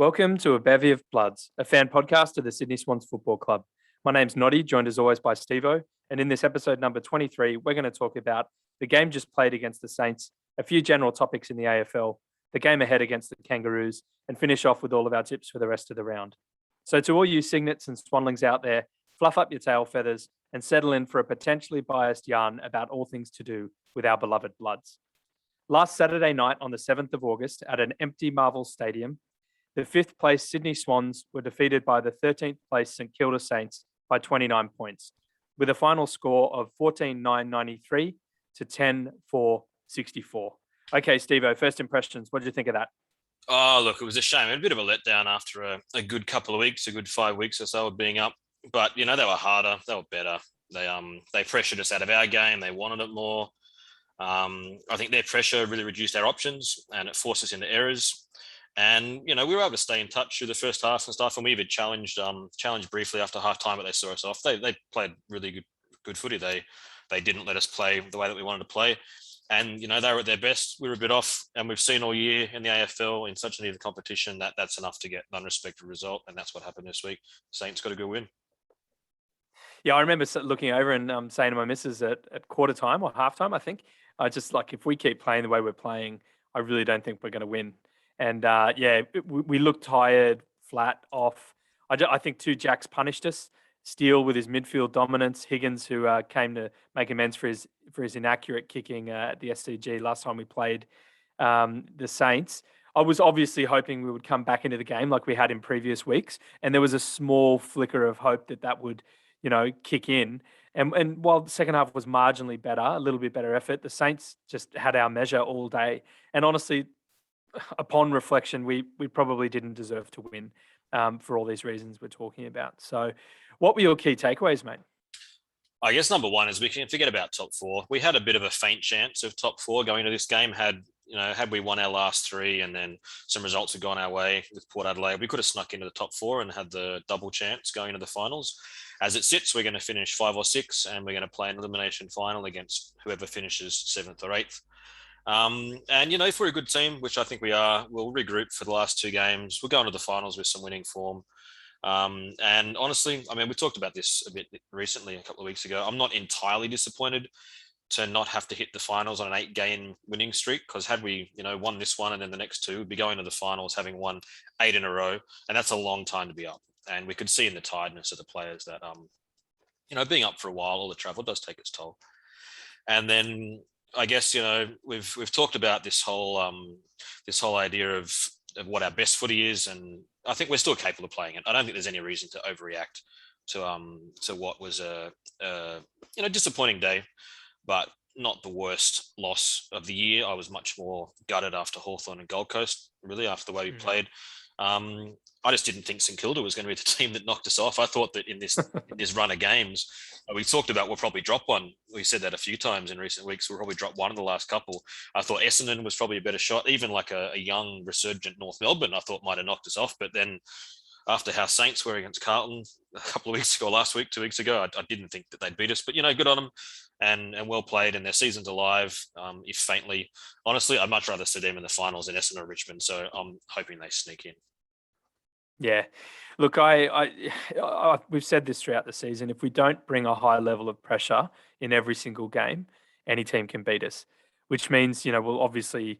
Welcome to A Bevy of Bloods, a fan podcast of the Sydney Swans Football Club. My name's Noddy, joined as always by Stevo, and in this episode number 23, we're going to talk about the game just played against the Saints, a few general topics in the AFL, the game ahead against the Kangaroos, and finish off with all of our tips for the rest of the round. So to all you Cygnets and Swanlings out there, fluff up your tail feathers and settle in for a potentially biased yarn about all things to do with our beloved Bloods. Last Saturday night on the 7th of August at an empty Marvel Stadium, the 5th place Sydney Swans were defeated by the 13th place St Kilda Saints by 29 points, with a final score of 14,993 to 10,464. Okay, Stevo, first impressions. What did you think of that? Oh, look, it was a shame. A bit of a letdown after a good couple of weeks, a good 5 weeks or so of being up. But, you know, they were harder. They were better. They pressured us out of our game. They wanted it more. I think their pressure really reduced our options and it forced us into errors. And, you know, we were able to stay in touch through the first half and stuff. And we even challenged briefly after half time, but they saw us off. They played really good footy. They didn't let us play the way that we wanted to play. And, you know, they were at their best. We were a bit off. And we've seen all year in the AFL in such an even competition that's enough to get an unrespected result. And that's what happened this week. Saints got a good win. Yeah, I remember looking over and saying to my missus at quarter time or half time, I think, just like, if we keep playing the way we're playing, I really don't think we're going to win. And we looked tired, flat, off. I think two Jacks punished us. Steele with his midfield dominance, Higgins who came to make amends for his inaccurate kicking at the SCG last time we played the Saints. I was obviously hoping we would come back into the game like we had in previous weeks, and there was a small flicker of hope that would, you know, kick in. And while the second half was marginally better, a little bit better effort, the Saints just had our measure all day. And honestly, upon reflection, we probably didn't deserve to win for all these reasons we're talking about. So what were your key takeaways, mate? I guess number one is we can forget about top four. We had a bit of a faint chance of top four going into this game. Had we won our last three and then some results had gone our way with Port Adelaide, we could have snuck into the top four and had the double chance going into the finals. As it sits, we're going to finish 5 or 6 and we're going to play an elimination final against whoever finishes 7th or 8th. And, you know, if we're a good team, which I think we are, we'll regroup for the last 2 games. We'll go into the finals with some winning form. And honestly, I mean, we talked about this a bit recently, a couple of weeks ago. I'm not entirely disappointed to not have to hit the finals on an 8-game winning streak, because had we, you know, won this one and then the next 2, we'd be going to the finals having won 8 in a row. And that's a long time to be up. And we could see in the tiredness of the players that, you know, being up for a while, all the travel does take its toll. And then I guess, you know, we've talked about this whole idea of what our best footy is, and I think we're still capable of playing it. I don't think there's any reason to overreact to what was a disappointing day, but not the worst loss of the year. I was much more gutted after Hawthorn and Gold Coast, really, after the way we played. I just didn't think St Kilda was going to be the team that knocked us off. I thought that in this run of games, we talked about we'll probably drop one. We said that a few times in recent weeks. We'll probably drop one in the last couple. I thought Essendon was probably a better shot. Even like a young, resurgent North Melbourne, I thought might have knocked us off. But then after how Saints were against Carlton a couple of weeks ago, last week, 2 weeks ago, I didn't think that they'd beat us. But, you know, good on them and well played, and their season's alive, if faintly. Honestly, I'd much rather see them in the finals than Essendon or Richmond. So I'm hoping they sneak in. Yeah, look, we've said this throughout the season. If we don't bring a high level of pressure in every single game, any team can beat us, which means, you know, we'll obviously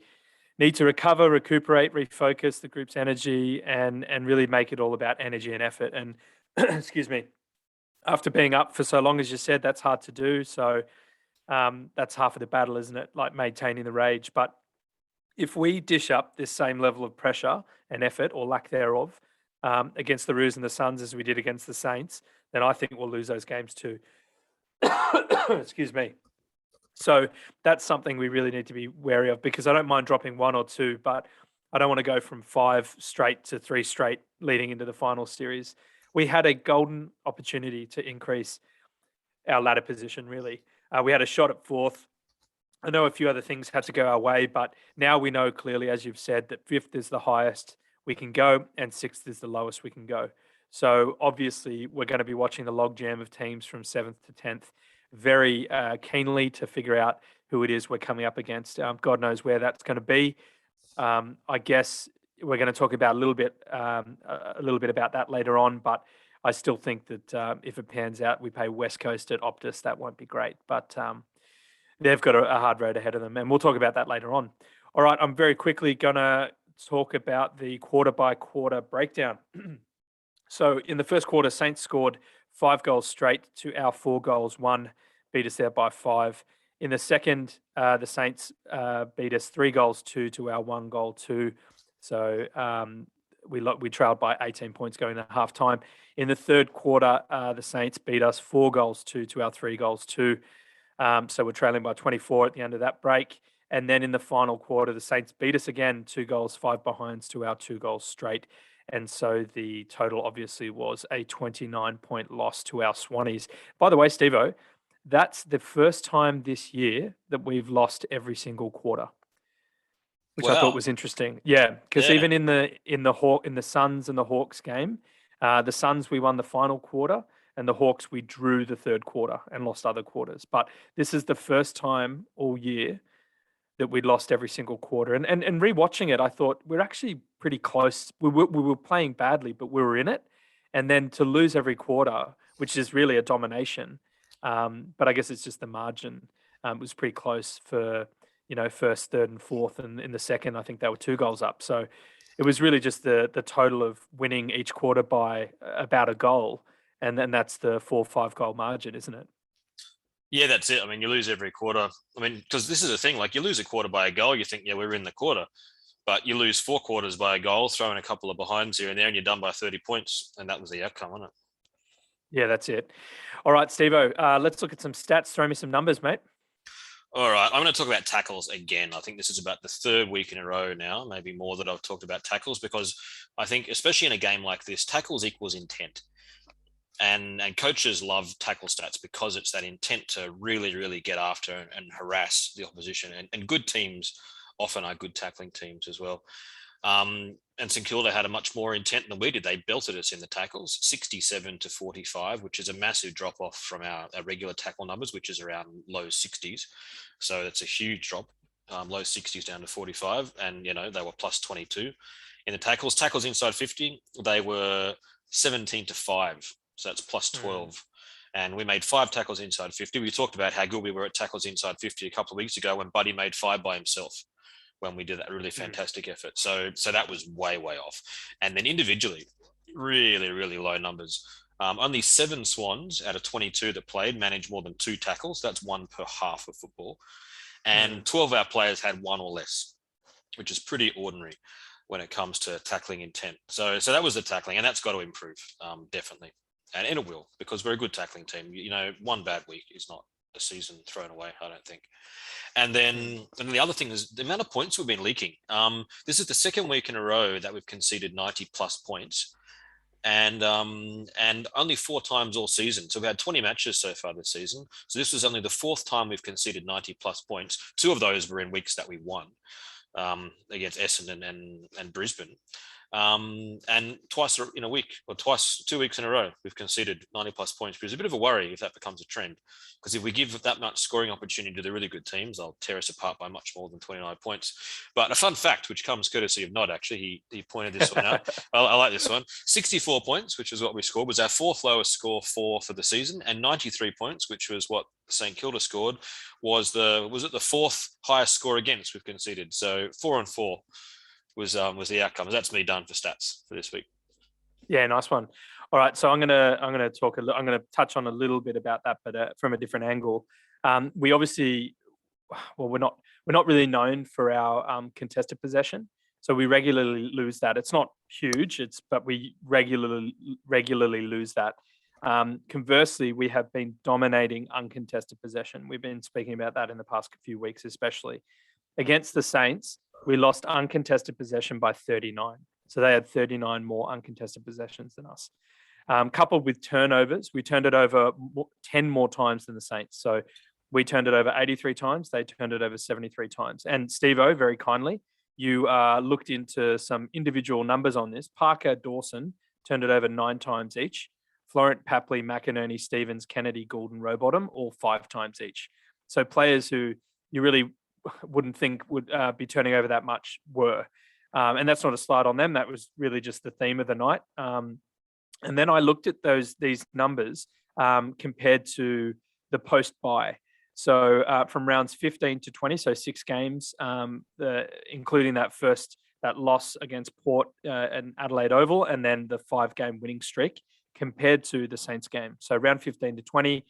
need to recover, recuperate, refocus the group's energy and really make it all about energy and effort. And excuse me, after being up for so long, as you said, that's hard to do. So that's half of the battle, isn't it? Like maintaining the rage. But if we dish up this same level of pressure and effort or lack thereof, against the Roos and the Suns as we did against the Saints, then I think we'll lose those games too. Excuse me. So that's something we really need to be wary of, because I don't mind dropping 1 or 2, but I don't want to go from 5 straight to 3 straight leading into the final series. We had a golden opportunity to increase our ladder position, really. We had a shot at 4th. I know a few other things had to go our way, but now we know clearly, as you've said, that 5th is the highest we can go and 6th is the lowest we can go. So obviously we're going to be watching the logjam of teams from 7th to 10th very keenly to figure out who it is we're coming up against. God knows where that's going to be. I guess we're going to talk about a little bit about that later on. But I still think that if it pans out, we play West Coast at Optus. That won't be great, but they've got a hard road ahead of them, and we'll talk about that later on. All right, I'm very quickly going to talk about the quarter by quarter breakdown. So in the first quarter, Saints scored 5 goals straight to our 4 goals. 1 beat us there by 5. In the second, the Saints beat us 3 goals 2 to our 1 goal 2. So we trailed by 18 points going to half time. In the third quarter, the Saints beat us 4 goals 2 to our 3 goals 2. So we're trailing by 24 at the end of that break. And then in the final quarter, the Saints beat us again, 2 goals, 5 behinds to our 2 goals straight. And so the total obviously was a 29-point loss to our Swannies. By the way, Stevo, that's the first time this year that we've lost every single quarter, which I thought was interesting. Yeah, because even in the Suns and the Hawks game, the Suns we won the final quarter, and the Hawks we drew the third quarter and lost other quarters. But this is the first time all year that we'd lost every single quarter. And rewatching it, I thought we're actually pretty close. We were playing badly, but we were in it. And then to lose every quarter, which is really a domination, but I guess it's just the margin. It was pretty close for, first, third, and fourth. And in the second, I think they were 2 goals up. So it was really just the total of winning each quarter by about a goal. And then that's the 4-5 goal margin, isn't it? Yeah, that's it. I mean, you lose every quarter. I mean, because this is the thing, like you lose a quarter by a goal, you think, yeah, we're in the quarter. But you lose 4 quarters by a goal, throwing a couple of behinds here and there, and you're done by 30 points. And that was the outcome, wasn't it? Yeah, that's it. All right, Stevo, let's look at some stats. Throw me some numbers, mate. All right, I'm going to talk about tackles again. I think this is about the 3rd week in a row now, maybe more, that I've talked about tackles, because I think, especially in a game like this, tackles equals intent. And coaches love tackle stats because it's that intent to really, really get after and harass the opposition. And good teams often are good tackling teams as well. And St Kilda had a much more intent than we did. They belted us in the tackles, 67-45, which is a massive drop off from our regular tackle numbers, which is around low 60s. So it's a huge drop, low 60s down to 45. And, they were plus 22 in the tackles. Tackles inside 50, they were 17-5. So that's plus 12. And we made 5 tackles inside 50. We talked about how good we were at tackles inside 50 a couple of weeks ago when Buddy made 5 by himself when we did that really fantastic effort. So that was way, way off. And then individually, really, really low numbers. Only 7 Swans out of 22 that played managed more than 2 tackles. That's 1 per half of football. And 12 of our players had 1 or less, which is pretty ordinary when it comes to tackling intent. So that was the tackling, and that's got to improve, definitely. And it will, because we're a good tackling team. 1 bad week is not a season thrown away, I don't think. And then the other thing is the amount of points we've been leaking. This is the 2nd week in a row that we've conceded 90 plus points, and only 4 times all season. So we've had 20 matches so far this season. So this was only the 4th time we've conceded 90 plus points. 2 of those were in weeks that we won against Essendon and Brisbane. And twice in a week, or 2 weeks in a row, we've conceded 90 plus points, which is a bit of a worry if that becomes a trend. Because if we give that much scoring opportunity to the really good teams, they'll tear us apart by much more than 29 points. But a fun fact, which comes courtesy of Nod, actually, he pointed this one out. I like this one. 64 points, which is what we scored, was our 4th lowest score for the season, and 93 points, which was what St Kilda scored, was the 4th highest score against we've conceded. So 4-4. Was the outcome. That's me done for stats for this week. Yeah, nice one. All right, so I'm gonna touch on a little bit about that, but from a different angle. We obviously, we're not really known for our contested possession, so we regularly lose that. It's not huge, but we regularly lose that. Conversely, we have been dominating uncontested possession. We've been speaking about that in the past few weeks, especially against the Saints. We lost uncontested possession by 39. So they had 39 more uncontested possessions than us. Coupled with turnovers, we turned it over 10 more times than the Saints. So we turned it over 83 times. They turned it over 73 times. And Stevo, very kindly, you looked into some individual numbers on this. Parker, Dawson turned it over 9 times each. Florent, Papley, McInerney, Stevens, Kennedy, Goulden, Rowbottom, all 5 times each. So players who you really wouldn't think would be turning over that much were. And that's not a slight on them. That was really just the theme of the night. And then I looked at these numbers compared to the post bye. So from rounds 15 to 20, so 6 games, including that loss against Port and Adelaide Oval, and then the 5-game winning streak compared to the Saints game. So round 15 to 20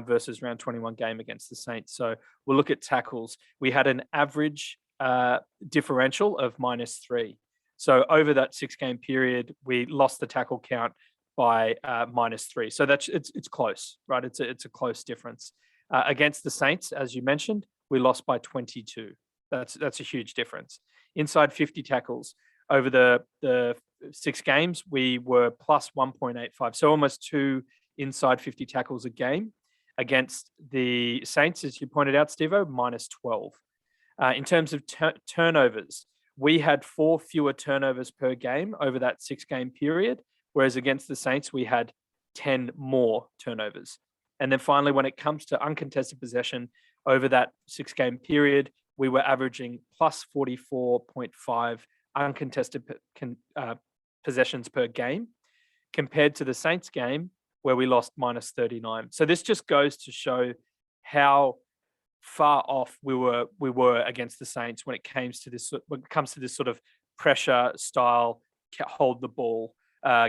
versus round 21 game against the Saints. So we'll look at tackles. We had an average differential of -3. So over that 6-game period, we lost the tackle count by -3. So it's close, right? It's a close difference. Against the Saints, as you mentioned, we lost by 22. That's a huge difference. Inside 50 tackles over the 6 games, we were plus 1.85. So almost 2 inside 50 tackles a game. Against the Saints, as you pointed out, Stevo, -12. In terms of turnovers, we had 4 fewer turnovers per game over that 6-game period, whereas against the Saints, we had 10 more turnovers. And then finally, when it comes to uncontested possession over that 6-game period, we were averaging plus 44.5 uncontested possessions per game compared to the Saints game where we lost -39. So this just goes to show how far off we were against the Saints when it comes to this sort of pressure style, hold the ball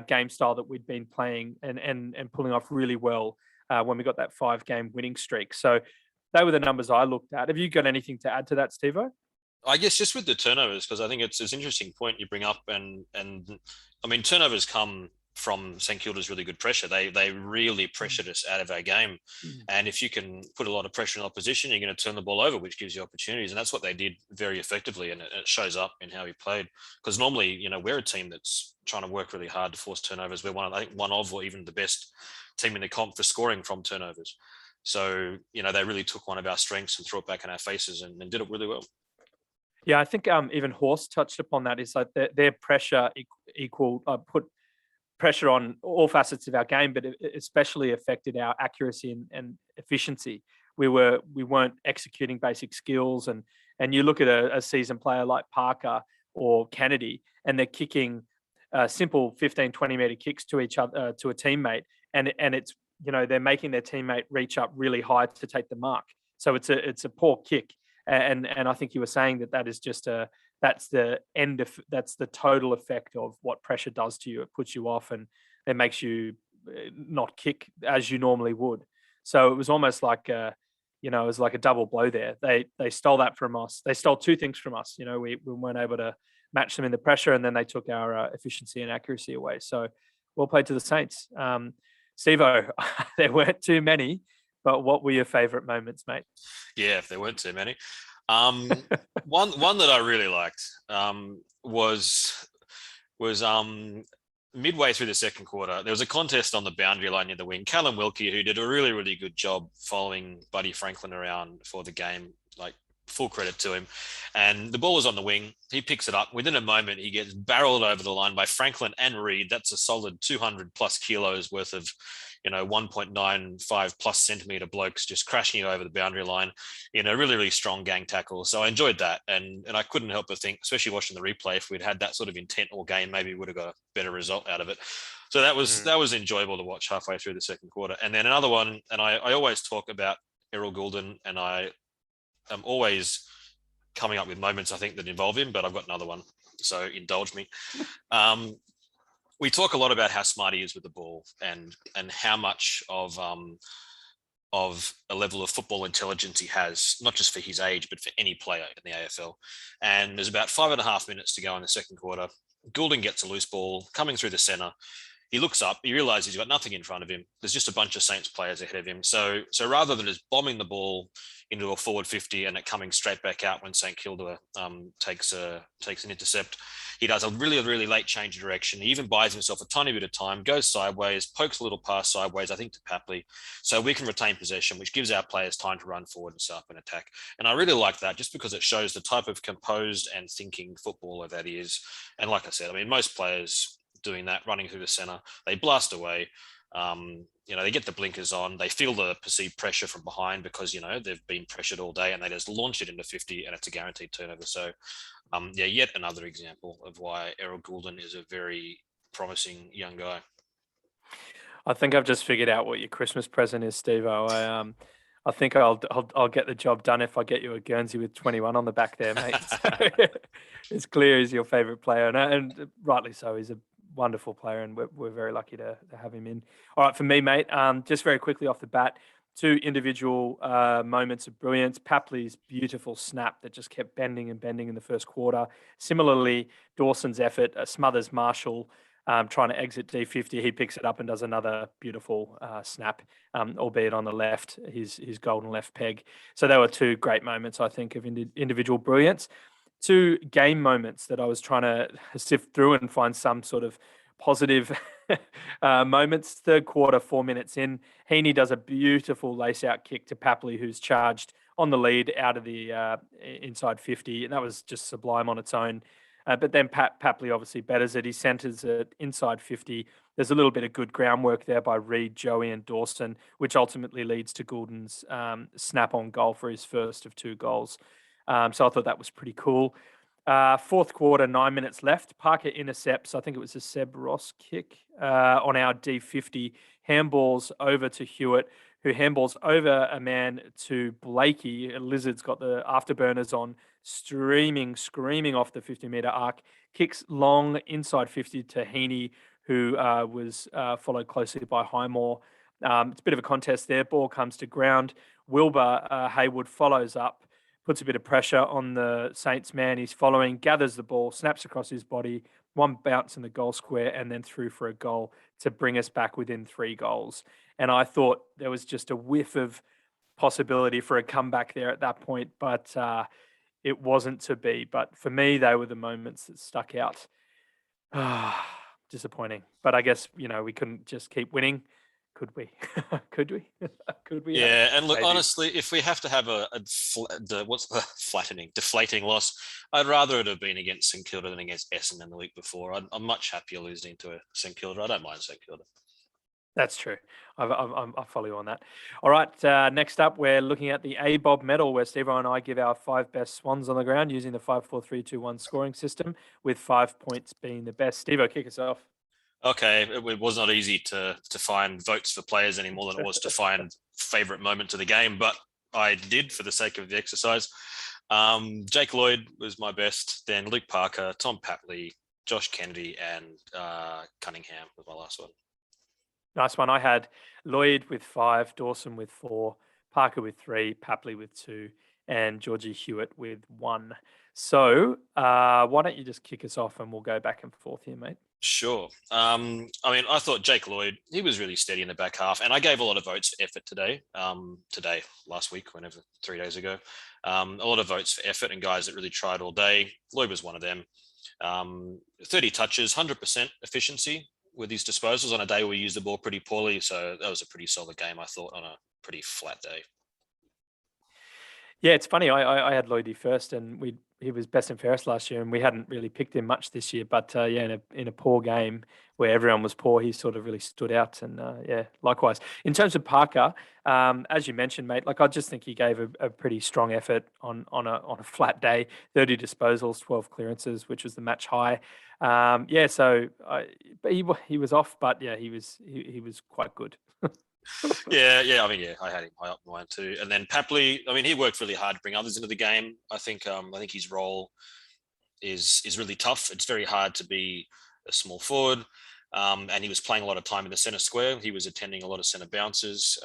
game style that we'd been playing and pulling off really well when we got that 5-game winning streak. So they were the numbers I looked at. Have you got anything to add to that, Stevo? I guess just with the turnovers, because I think it's an interesting point you bring up, and I mean turnovers come from St Kilda's really good pressure. They really pressured us out of our game, and if you can put a lot of pressure on opposition, you're going to turn the ball over, which gives you opportunities, and that's what they did very effectively, and it shows up in how we played. Because normally, we're a team that's trying to work really hard to force turnovers. We're one of, or even the best team in the comp for scoring from turnovers. So they really took one of our strengths and threw it back in our faces and did it really well. Yeah, I think even Horst touched upon that. Is like their pressure put pressure on all facets of our game, but it especially affected our accuracy and efficiency. We weren't executing basic skills, and you look at a seasoned player like Parker or Kennedy, and they're kicking simple 15-20 meter kicks to each other, to a teammate, and it's they're making their teammate reach up really high to take the mark. So it's a poor kick, and I think you were saying that is just that's the total effect of what pressure does to you. It puts you off and it makes you not kick as you normally would. So it was almost like it was like a double blow there. They stole that from us. They stole 2 things from us. We weren't able to match them in the pressure, and then they took our efficiency and accuracy away. So well played to the Saints. Stevo, there weren't too many, but what were your favourite moments, mate? Yeah, if there weren't too many. One that I really liked was midway through the second quarter. There was a contest on the boundary line near the wing. Callum Wilkie, who did a really, really good job following Buddy Franklin around for the game, like full credit to him. And the ball was on the wing. He picks it up. Within a moment, he gets barreled over the line by Franklin and Reed. That's a solid 200 plus kilos worth of 1.95 plus centimeter blokes just crashing you over the boundary line in a really, really strong gang tackle. So I enjoyed that. And I couldn't help but think, especially watching the replay, if we'd had that sort of intent all game, maybe we would have got a better result out of it. So that was enjoyable to watch halfway through the second quarter. And then another one, and I always talk about Errol Goulden, and I am always coming up with moments I think that involve him, but I've got another one. So indulge me. We talk a lot about how smart he is with the ball and how much of a level of football intelligence he has, not just for his age, but for any player in the AFL. And there's about 5.5 minutes to go in the second quarter. Goulden gets a loose ball coming through the centre. He looks up, he realizes he's got nothing in front of him. There's just a bunch of Saints players ahead of him. So rather than just bombing the ball into a forward 50 and it coming straight back out when St Kilda takes an intercept, he does a really, really late change of direction. He even buys himself a tiny bit of time, goes sideways, pokes a little pass sideways, I think to Papley, so we can retain possession, which gives our players time to run forward and start up an attack. And I really like that just because it shows the type of composed and thinking footballer that he is. And like I said, I mean, most players doing that, running through the centre, they blast away. They get the blinkers on, they feel the perceived pressure from behind because, they've been pressured all day, and they just launch it into 50 and it's a guaranteed turnover. So, yet another example of why Errol Goulden is a very promising young guy. I think I've just figured out what your Christmas present is, Stevo. I think I'll get the job done if I get you a Guernsey with 21 on the back there, mate. So, it's clear he's your favourite player, and rightly so. He's a wonderful player, and we're very lucky to have him in. All right, for me, mate. Just very quickly off the bat, two individual moments of brilliance. Papley's beautiful snap that just kept bending and bending in the first quarter. Similarly, Dawson's effort smothers Marshall. Trying to exit D50, he picks it up and does another beautiful snap, albeit on the left, his golden left peg. So there were two great moments, I think, of individual brilliance. Two game moments that I was trying to sift through and find some sort of positive moments. Third quarter, 4 minutes in, Heaney does a beautiful lace-out kick to Papley, who's charged on the lead out of the inside 50, and that was just sublime on its own. But then Papley obviously betters it. He centres it inside 50. There's a little bit of good groundwork there by Reid, Joey and Dawson, which ultimately leads to Goulden's snap-on goal for his first of two goals. So I thought that was pretty cool. Fourth quarter, 9 minutes left. Parker intercepts, I think it was a Seb Ross kick on our D50. Handballs over to Hewitt, who handballs over a man to Blakey. Lizard's got the afterburners on, screaming off the 50-metre arc. Kicks long inside 50 to Heaney, who was followed closely by Highmore. It's a bit of a contest there. Ball comes to ground. Wilbur Haywood follows up, puts a bit of pressure on the Saints man. He's following, gathers the ball, snaps across his body, one bounce in the goal square, and then through for a goal to bring us back within 3 goals. And I thought there was just a whiff of possibility for a comeback there at that point, but it wasn't to be. But for me, they were the moments that stuck out. Disappointing. But I guess, we couldn't just keep winning. Could we? Could we? Could we? Yeah, and look, Maybe. honestly, if we have to have what's the deflating loss, I'd rather it have been against St Kilda than against Essendon the week before. I'm much happier losing to St Kilda. I don't mind St Kilda. That's true. I follow you on that. All right. Next up, we're looking at the ABOB medal, where Steve and I give our 5 best Swans on the ground using the 5-4-3-2-1 scoring system, with 5 points being the best. Steve, kick us off. Okay, it was not easy to find votes for players any more than it was to find favourite moments of the game, but I did for the sake of the exercise. Jake Lloyd was my best, then Luke Parker, Tom Papley, Josh Kennedy, and Cunningham was my last one. Nice one. I had Lloyd with 5, Dawson with 4, Parker with 3, Papley with 2, and Georgie Hewitt with 1. So why don't you just kick us off and we'll go back and forth here, mate? Sure. I thought Jake Lloyd, he was really steady in the back half, and I gave a lot of votes for effort today. Last week, 3 days ago. A lot of votes for effort and guys that really tried all day. Lloyd was one of them. 30 touches, 100% efficiency with his disposals on a day where we used the ball pretty poorly. So that was a pretty solid game, I thought, on a pretty flat day. Yeah, it's funny. I had Lloydie first, and he was best and fairest last year, and we hadn't really picked him much this year. But in a poor game where everyone was poor, he sort of really stood out. And likewise in terms of Parker, as you mentioned, mate, like I just think he gave a pretty strong effort on a flat day. 30 disposals, 12 clearances, which was the match high. But he was off, but yeah, he was quite good. Yeah. I had him high up mine too. And then Papley, he worked really hard to bring others into the game. I think his role is really tough. It's very hard to be a small forward. And he was playing a lot of time in the centre square. He was attending a lot of centre bounces.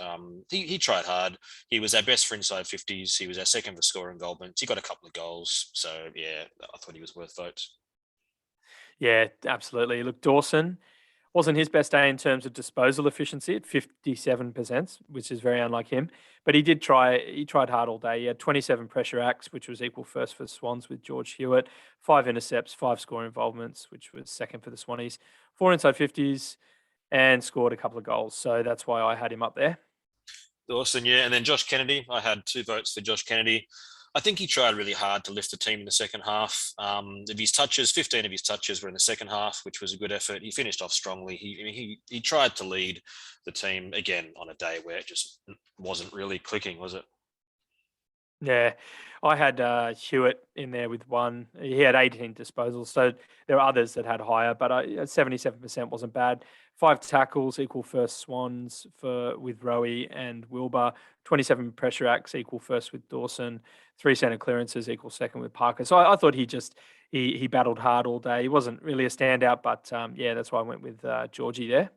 He tried hard. He was our best for inside 50s. He was our second for scoring goal points. He got a couple of goals. So yeah, I thought he was worth votes. Yeah, absolutely. Look, Dawson wasn't his best day in terms of disposal efficiency at 57%, which is very unlike him. But he did try. He tried hard all day. He had 27 pressure acts, which was equal first for the Swans with George Hewitt. 5 intercepts, 5 score involvements, which was second for the Swannies. 4 inside 50s, and scored a couple of goals. So that's why I had him up there. Dawson, yeah. And then Josh Kennedy, I had 2 votes for Josh Kennedy. I think he tried really hard to lift the team in the second half. Of his touches, 15 of his touches were in the second half, which was a good effort. He finished off strongly. He tried to lead the team again on a day where it just wasn't really clicking, was it? Yeah, I had Hewitt in there with one. He had 18 disposals, so there are others that had higher, but 77% wasn't bad. 5 tackles equal first Swans with Rowie and Wilbur. 27 pressure acts equal first with Dawson. 3 centre clearances equal second with Parker. So I thought he battled hard all day. He wasn't really a standout, but yeah, that's why I went with Georgie there.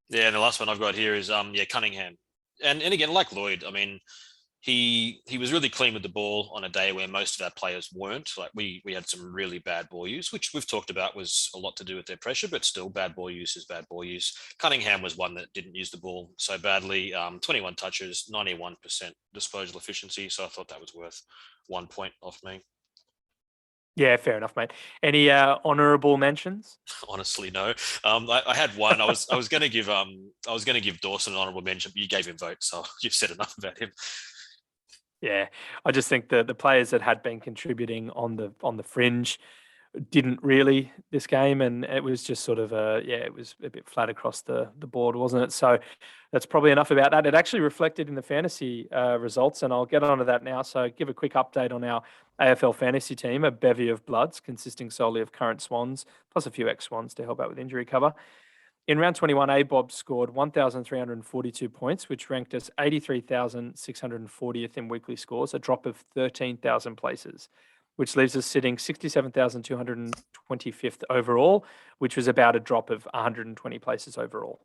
Yeah, and the last one I've got here is Cunningham, and again like Lloyd, I mean he was really clean with the ball on a day where most of our players weren't. Like we had some really bad ball use, which we've talked about was a lot to do with their pressure, but still bad ball use is bad ball use. Cunningham was one that didn't use the ball so badly. 21 touches, 91% disposal efficiency. So I thought that was worth 1 point off me. Yeah, fair enough, mate. Any honourable mentions? Honestly, no. I had one. I was going to give Dawson an honourable mention, but you gave him votes, so you've said enough about him. Yeah, I just think the players that had been contributing on the fringe didn't really this game, and it was just sort of it was a bit flat across the board, wasn't it? So that's probably enough about that. It actually reflected in the fantasy results, and I'll get onto that now. So give a quick update on our AFL fantasy team, a bevy of bloods consisting solely of current Swans plus a few ex-Swans to help out with injury cover. In round 21, ABOB scored 1,342 points, which ranked us 83,640th in weekly scores, a drop of 13,000 places, which leaves us sitting 67,225th overall, which was about a drop of 120 places overall.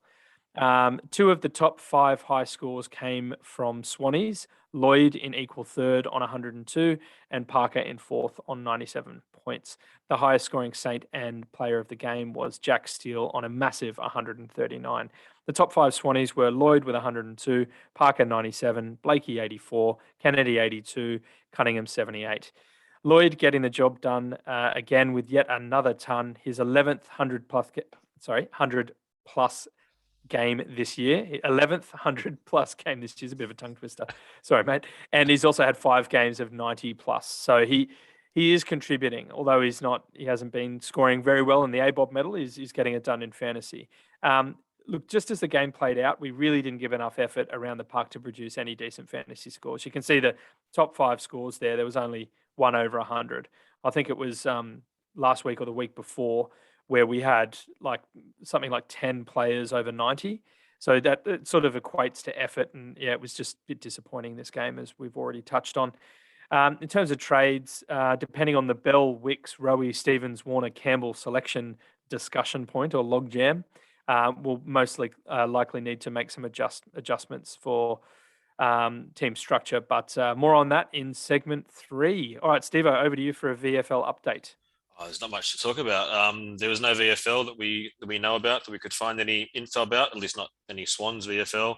2 of the top 5 high scores came from Swannies, Lloyd in equal third on 102 and Parker in fourth on 97 points. The highest scoring Saint and player of the game was Jack Steele on a massive 139. The top 5 Swannies were Lloyd with 102, Parker 97, Blakey 84, Kennedy 82, Cunningham 78. Lloyd getting the job done again with yet another ton, his 11th 100 plus game this year. 11th 100 plus game this year is a bit of a tongue twister. Sorry, mate. And he's also had 5 games of 90 plus. So he is contributing, although he hasn't been scoring very well in the ABOB medal. He's getting it done in fantasy. Look, just as the game played out, we really didn't give enough effort around the park to produce any decent fantasy scores. You can see the top 5 scores there. There was only one over 100. I think it was last week or the week before where we had something like 10 players over 90. So that it sort of equates to effort. And yeah, it was just a bit disappointing this game, as we've already touched on. In terms of trades, depending on the Bell, Wicks, Rowie, Stevens, Warner, Campbell selection discussion point or logjam, we'll likely need to make some adjustments for team structure. But more on that in segment 3. All right, Stevo, over to you for a VFL update. Oh, there's not much to talk about. There was no VFL that we know about that we could find any info about, at least not any Swans VFL.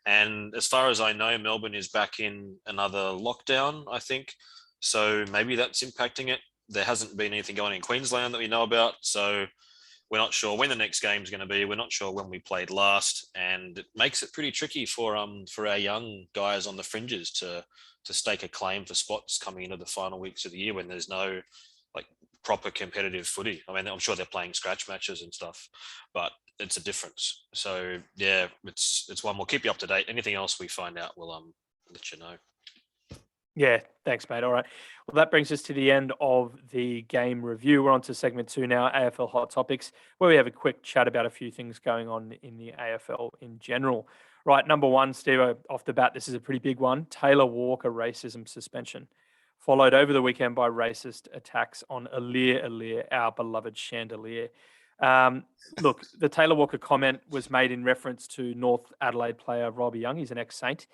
And as far as I know, Melbourne is back in another lockdown, I think. So maybe that's impacting it. There hasn't been anything going in Queensland that we know about. So we're not sure when the next game is going to be. We're not sure when we played last. And it makes it pretty tricky for our young guys on the fringes to stake a claim for spots coming into the final weeks of the year when there's no proper competitive footy. I mean, I'm sure they're playing scratch matches and stuff, but it's a difference. So yeah, it's one. We'll keep you up to date. Anything else we find out, we'll let you know. Yeah, thanks, mate. All right. Well, that brings us to the end of the game review. We're on to segment 2 now, AFL Hot Topics, where we have a quick chat about a few things going on in the AFL in general. Right, number 1, Steve, off the bat, this is a pretty big one. Taylor Walker racism suspension, followed over the weekend by racist attacks on Alir, our beloved chandelier. Look, the Taylor Walker comment was made in reference to North Adelaide player Robbie Young. He's an ex-Saint.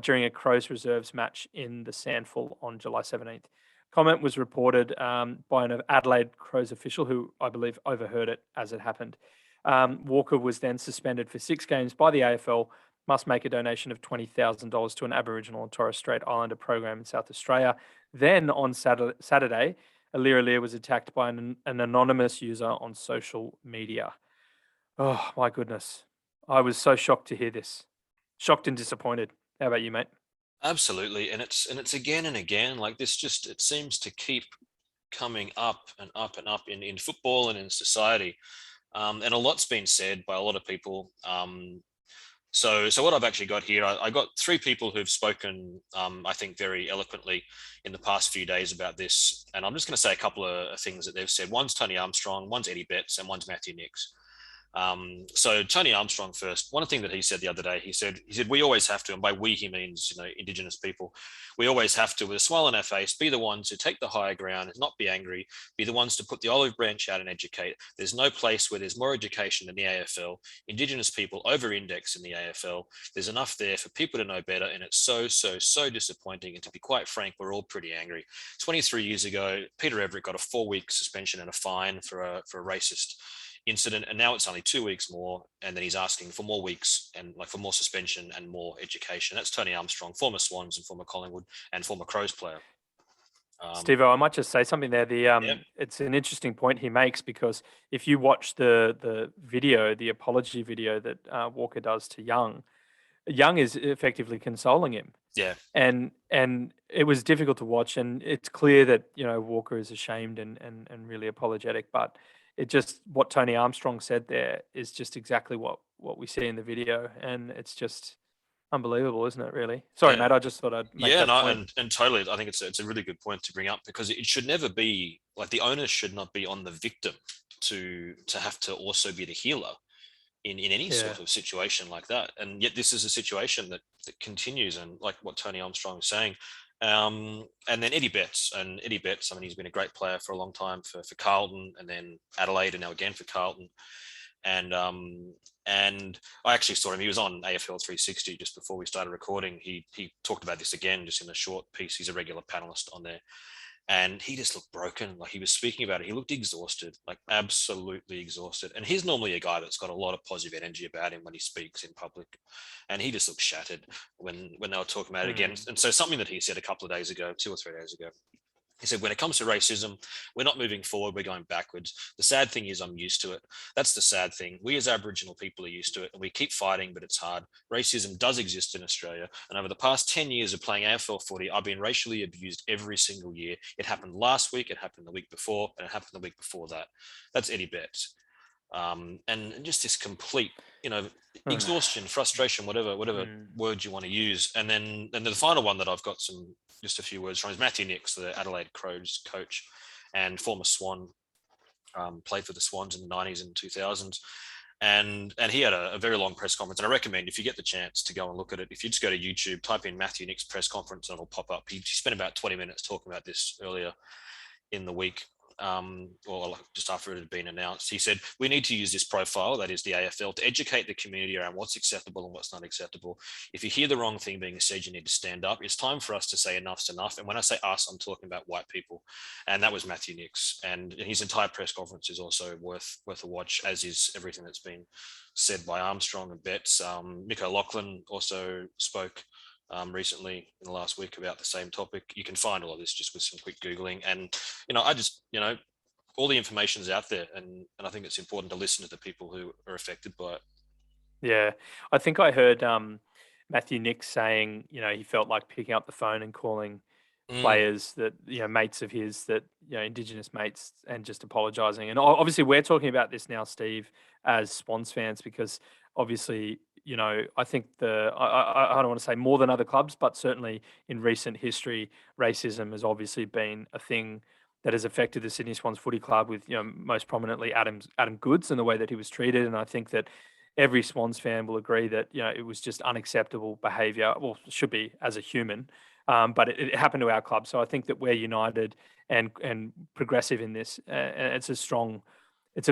During a Crows reserves match in the Sandful on July 17th. Comment was reported by an Adelaide Crows official who I believe overheard it as it happened. Walker was then suspended for 6 games by the AFL, must make a donation of $20,000 to an Aboriginal and Torres Strait Islander program in South Australia. Then on Saturday, Alir was attacked by an anonymous user on social media. Oh, my goodness. I was so shocked to hear this. Shocked and disappointed. How about you, mate? Absolutely, and it's again and again like this. Just it seems to keep coming up and up and up in football and in society. And a lot's been said by a lot of people. So what I've actually got here, I got three people who've spoken, I think, very eloquently in the past few days about this. And I'm just going to say a couple of things that they've said. One's Tony Armstrong, one's Eddie Betts, and one's Matthew Nicks. So Tony Armstrong first. One thing that he said the other day, he said we always have to, and by we he means Indigenous people. We always have to, with a smile on our face, be the ones who take the higher ground, not be angry, be the ones to put the olive branch out and educate. There's no place where there's more education than the AFL. Indigenous people over-index in the AFL. There's enough there for people to know better, and it's so disappointing. And to be quite frank, we're all pretty angry. 23 years ago, Peter Everett got a 4-week suspension and a fine for a racist incident, and now it's only 2 weeks more, and then he's asking for more weeks and for more suspension and more education. That's Tony Armstrong, former Swans and former Collingwood and former Crows player. Stevo, I might just say something there. Yeah, It's an interesting point he makes, because if you watch the video, the apology video that Walker does to Young, Young is effectively consoling him, yeah, and it was difficult to watch, and it's clear that Walker is ashamed and really apologetic, but it just, what Tony Armstrong said there is just exactly what we see in the video, and it's just unbelievable, isn't it? Really. Sorry, yeah. Matt. I just thought I'd make Yeah, that no, point. and totally. I think it's a really good point to bring up, because it should never be like the onus should not be on the victim to have to also be the healer in any Yeah. sort of situation like that. And yet this is a situation that continues, and like what Tony Armstrong is saying. And then Eddie Betts, I mean, he's been a great player for a long time for Carlton, and then Adelaide, and now again for Carlton. And I actually saw him. He was on AFL 360 just before we started recording. He talked about this again just in a short piece. He's a regular panelist on there, and he just looked broken. Like he was speaking about it, he looked exhausted, like absolutely exhausted. And he's normally a guy that's got a lot of positive energy about him when he speaks in public, and he just looked shattered when they were talking about it again. Mm. And so something that he said a couple of days ago, 2 or 3 days ago, he said, when it comes to racism, we're not moving forward, we're going backwards. The sad thing is I'm used to it. That's the sad thing. We as Aboriginal people are used to it, and we keep fighting, but it's hard. Racism does exist in Australia. And over the past 10 years of playing AFL footy, I've been racially abused every single year. It happened last week, it happened the week before, and it happened the week before that. That's Eddie Betts. And just this complete, exhaustion, frustration, whatever Mm. word you want to use. And then the final one that I've got just a few words from is Matthew Nicks, the Adelaide Crows coach and former Swan, played for the Swans in the 90s and 2000s. And he had a very long press conference. And I recommend, if you get the chance to go and look at it, if you just go to YouTube, type in Matthew Nicks press conference, and it'll pop up. He spent about 20 minutes talking about this earlier in the week, or just after it had been announced. He said, we need to use this profile, that is the AFL, to educate the community around what's acceptable and what's not acceptable. If you hear the wrong thing being said, you need to stand up. It's time for us to say enough's enough. And when I say us, I'm talking about white people. And that was Matthew Nicks. And his entire press conference is also worth a watch, as is everything that's been said by Armstrong and Betts. Mick O'Loughlin also spoke recently in the last week about the same topic. You can find all of this just with some quick Googling. And, all the information is out there, and I think it's important to listen to the people who are affected by it. Yeah, I think I heard Matthew Nicks saying, he felt like picking up the phone and calling Mm, players that, mates of his, that, Indigenous mates, and just apologising. And obviously, we're talking about this now, Steve, as Swans fans, because obviously, I think I don't want to say more than other clubs, but certainly in recent history, racism has obviously been a thing that has affected the Sydney Swans Footy Club, with most prominently Adam Goodes and the way that he was treated. And I think that every Swans fan will agree that it was just unacceptable behaviour. Well, it should be as a human, but it happened to our club. So I think that we're united and progressive in this. And it's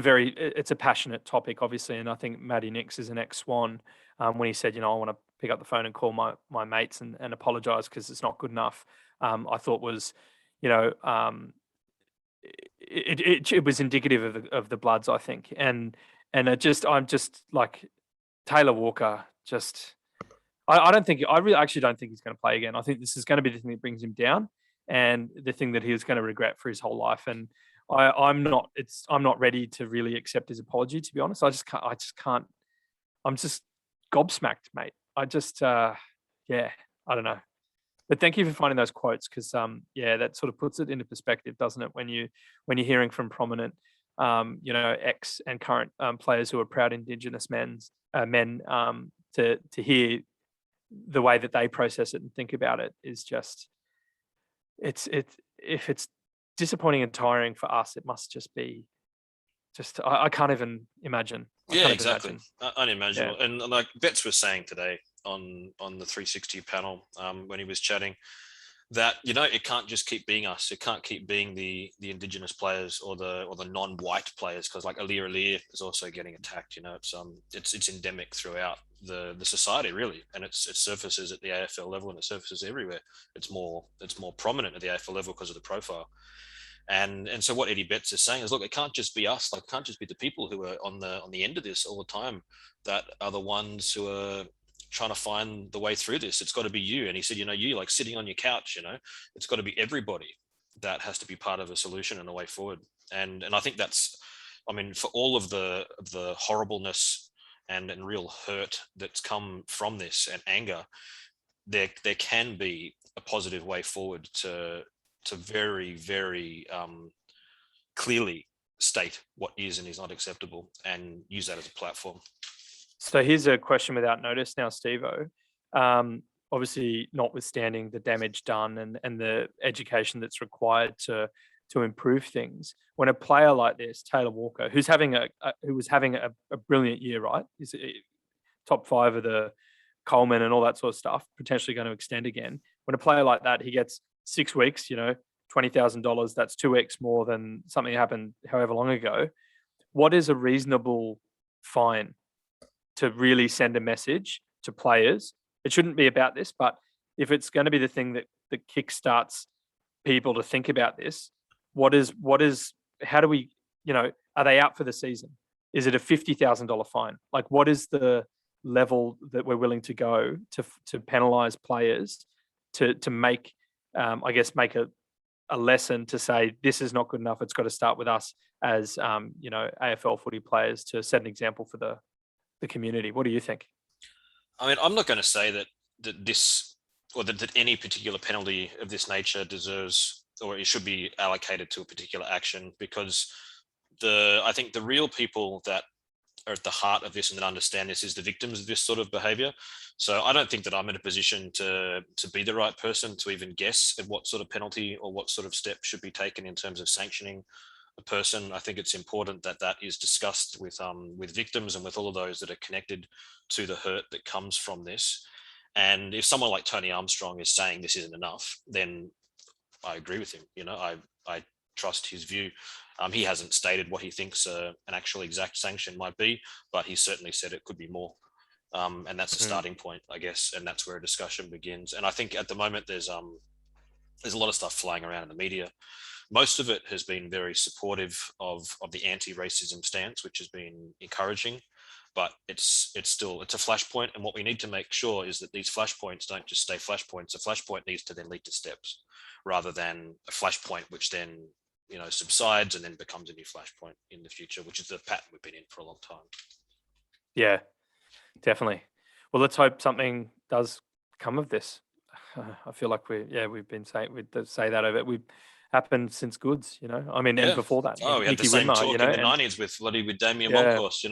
a passionate topic, obviously. And I think Matty Nicks is an ex-Swan, when he said, I want to pick up the phone and call my mates and apologise because it's not good enough. I thought was, you know, it was indicative of the Bloods, I think. And I'm just like Taylor Walker. I don't think, I really actually don't think he's going to play again. I think this is going to be the thing that brings him down, and the thing that he was going to regret for his whole life. And I'm not ready to really accept his apology, to be honest. I just can't. I'm just gobsmacked, mate. Yeah, I don't know. But thank you for finding those quotes because, yeah, that sort of puts it into perspective, doesn't it? When you're hearing from prominent, ex and current players who are proud Indigenous men, to hear the way that they process it and think about it is just it's if it's disappointing and tiring for us, it must just be I can't even imagine. I Yeah, can't even exactly. imagine. Unimaginable. Yeah. And like Betts was saying today on the 360 panel, when he was chatting, that it can't just keep being us. It can't keep being the Indigenous players or the non-white players, because like Alir is also getting attacked. It's endemic throughout the society really, and it surfaces at the AFL level and it surfaces everywhere. It's more prominent at the AFL level because of the profile. And so what Eddie Betts is saying is, look, it can't just be us. Like, it can't just be the people who are on the end of this all the time that are the ones who are trying to find the way through this. It's got to be you. And he said, you like sitting on your couch, it's got to be everybody that has to be part of a solution and a way forward. And I think that's, for all of the horribleness and real hurt that's come from this and anger, there can be a positive way forward to very, very clearly state what is and is not acceptable and use that as a platform. So here's a question without notice now, Stevo. Obviously, notwithstanding the damage done and the education that's required to improve things, when a player like this, Taylor Walker, who was having a brilliant year, right? He's top 5 of the Coleman and all that sort of stuff, potentially going to extend again. When a player like that, he gets 6 weeks, $20,000, that's 2x more than something happened however long ago. What is a reasonable fine to really send a message to players? It shouldn't be about this, but if it's going to be the thing that kickstarts people to think about this, how do we, are they out for the season? Is it a $50,000 fine? Like, what is the level that we're willing to go to penalize players to make, make a lesson to say this is not good enough. It's got to start with us as AFL footy players to set an example for the community. What do you think? I'm not going to say that this or that any particular penalty of this nature deserves or it should be allocated to a particular action, because I think the real people that are at the heart of this and that understand this is the victims of this sort of behavior. So I don't think that I'm in a position to be the right person to even guess at what sort of penalty or what sort of step should be taken in terms of sanctioning a person. I think it's important that is discussed with victims and with all of those that are connected to the hurt that comes from this. And if someone like Tony Armstrong is saying this isn't enough, then I agree with him. I trust his view. He hasn't stated what he thinks an actual exact sanction might be, but he certainly said it could be more. And that's a starting point, I guess, and that's where a discussion begins. And I think at the moment there's a lot of stuff flying around in the media. Most of it has been very supportive of the anti-racism stance, which has been encouraging, but it's a flashpoint. And what we need to make sure is that these flashpoints don't just stay flashpoints. A flashpoint needs to then lead to steps rather than a flashpoint, which then, subsides and then becomes a new flashpoint in the future, which is the pattern we've been in for a long time. Yeah, definitely. Well, let's hope something does come of this. I feel like we've been saying, we'd say that over. We've happened since Goods, and before that. Oh, we had the same talk in the 90s with Damien Monkhorst,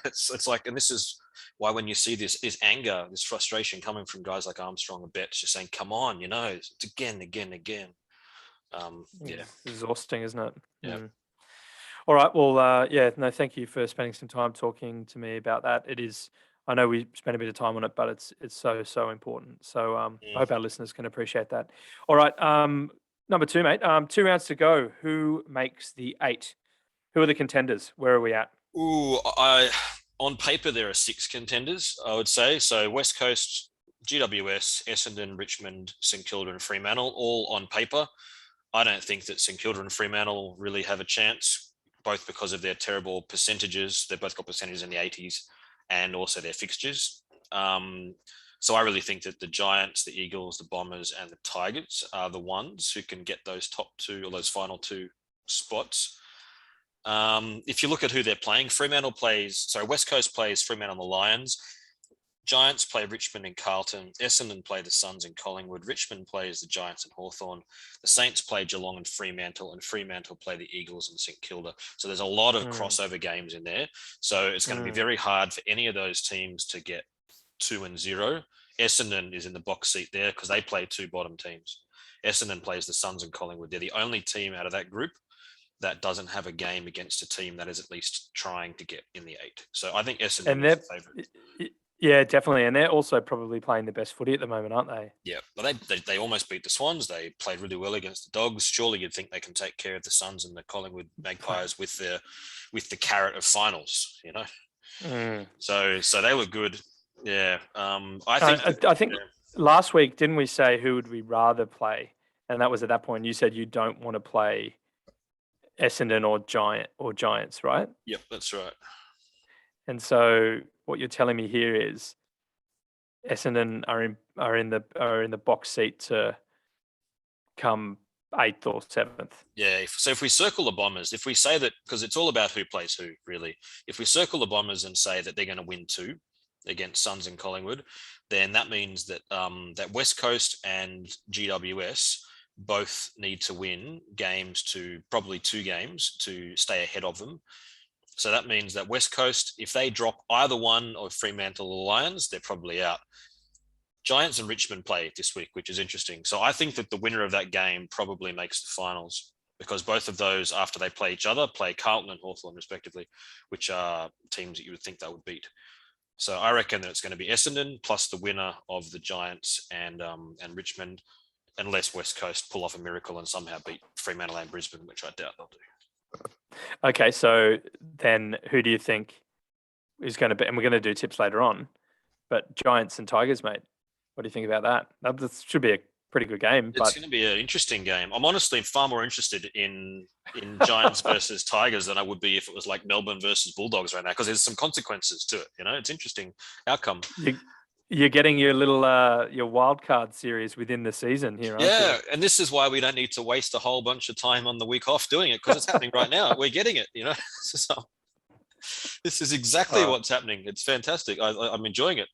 it's like, and this is why when you see this anger, this frustration coming from guys like Armstrong and Betts, just saying, come on, it's again. It's exhausting, isn't it? Yeah. All right. Well, thank you for spending some time talking to me about that. It is, I know we spent a bit of time on it, but it's so important. So I hope our listeners can appreciate that. All right. Number 2, mate. 2 rounds to go. Who makes the 8? Who are the contenders? Where are we at? Ooh, on paper there are 6 contenders, I would say. So West Coast, GWS, Essendon, Richmond, St Kilda, and Fremantle, all on paper. I don't think that St Kilda and Fremantle really have a chance, both because of their terrible percentages. They've both got percentages in the 80s, and also their fixtures. So I really think that the Giants, the Eagles, the Bombers, and the Tigers are the ones who can get those top 2 or those final 2 spots. If you look at who they're playing, West Coast plays Fremantle and the Lions. Giants play Richmond and Carlton. Essendon play the Suns and Collingwood. Richmond plays the Giants and Hawthorn. The Saints play Geelong and Fremantle play the Eagles and St Kilda. So there's a lot of crossover games in there. So it's going to be very hard for any of those teams to get 2-0. Essendon is in the box seat there because they play two bottom teams. Essendon plays the Suns and Collingwood. They're the only team out of that group that doesn't have a game against a team that is at least trying to get in the 8. So I think Essendon is the favourite. Yeah, definitely. And they're also probably playing the best footy at the moment, aren't they? Yeah, well, they almost beat the Swans. They played really well against the Dogs. Surely you'd think they can take care of the Suns and the Collingwood Magpies with the carrot of finals, you know. So they were good. Yeah, I think last week, didn't we say who would we rather play? And that was at that point you said you don't want to play Essendon or Giants, right? Yep, that's right. And so what you're telling me here is Essendon are in the box seat to come 8th or 7th. Yeah. So if we circle the Bombers, if we say that, because it's all about who plays who, really. If we circle the Bombers and say that they're going to win 2 against Suns and Collingwood, then that means that that West Coast and GWS both need to win probably 2 games to stay ahead of them. So that means that West Coast, if they drop either one of Fremantle or Lions, they're probably out. Giants and Richmond play this week, which is interesting. So I think that the winner of that game probably makes the finals because both of those, after they play each other, play Carlton and Hawthorn respectively, which are teams that you would think they would beat. So I reckon that it's going to be Essendon plus the winner of the Giants and Richmond, unless West Coast pull off a miracle and somehow beat Fremantle and Brisbane, which I doubt they'll do. Okay, so then who do you think is going to be? And we're going to do tips later on, but Giants and Tigers, mate. What do you think about that? That should be a pretty good game. It's going to be an interesting game. I'm honestly far more interested in Giants versus Tigers than I would be if it was like Melbourne versus Bulldogs right now, because there's some consequences to it. You know, it's interesting outcome. You're getting your little your wild card series within the season here, aren't you? Yeah, and this is why we don't need to waste a whole bunch of time on the week off doing it, because it's happening right now. We're getting it, you know. So this is exactly what's happening. It's fantastic. I'm enjoying it.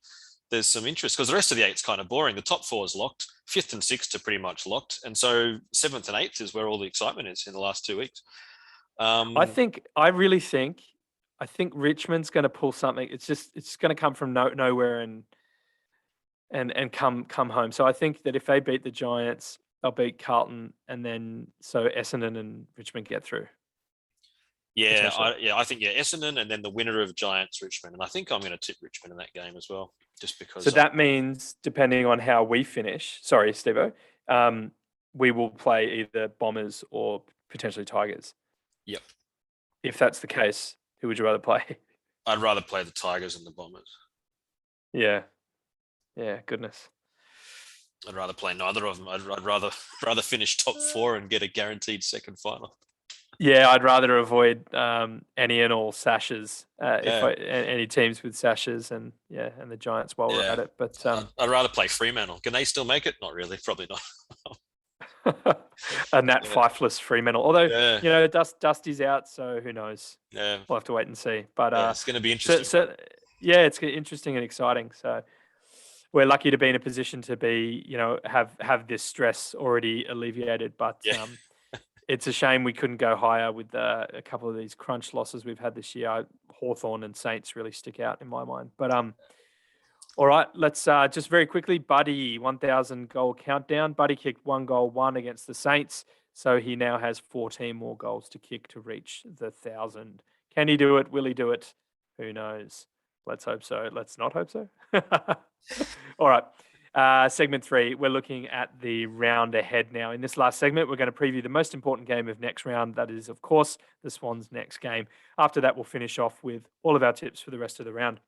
There's some interest because the rest of the 8's kind of boring. The top 4 is locked. 5th and 6th are pretty much locked, and so 7th and 8th is where all the excitement is in the last 2 weeks. I really think Richmond's going to pull something. It's going to come from nowhere and come home. So I think that if they beat the Giants, they'll beat Carlton, and then so Essendon and Richmond get through. Yeah, I think Essendon, and then the winner of Giants Richmond, and I think I'm going to tip Richmond in that game as well, just because. So that means, depending on how we finish, sorry, Stevo, we will play either Bombers or potentially Tigers. Yep. If that's the case, who would you rather play? I'd rather play the Tigers than the Bombers. Yeah. Yeah, goodness. I'd rather play neither of them. I'd rather finish top 4 and get a guaranteed second final. Yeah, I'd rather avoid any and all sashes. Any teams with sashes, and the Giants while we're at it. But I'd rather play Fremantle. Can they still make it? Not really. Probably not. A Nat Fifeless Fremantle. Although Dusty's out, so who knows? Yeah, we'll have to wait and see. But it's going to be interesting. It's interesting and exciting. So we're lucky to be in a position to be, have this stress already alleviated. But it's a shame we couldn't go higher with a couple of these crunch losses we've had this year. Hawthorn and Saints really stick out in my mind. But all right, let's just very quickly, Buddy, 1,000 goal countdown. Buddy kicked 1 goal, 1 against the Saints. So he now has 14 more goals to kick to reach the 1,000. Can he do it? Will he do it? Who knows? Let's hope so. Let's not hope so. All right. Segment 3, we're looking at the round ahead now. In this last segment, we're going to preview the most important game of next round. That is, of course, the Swans' next game. After that, we'll finish off with all of our tips for the rest of the round.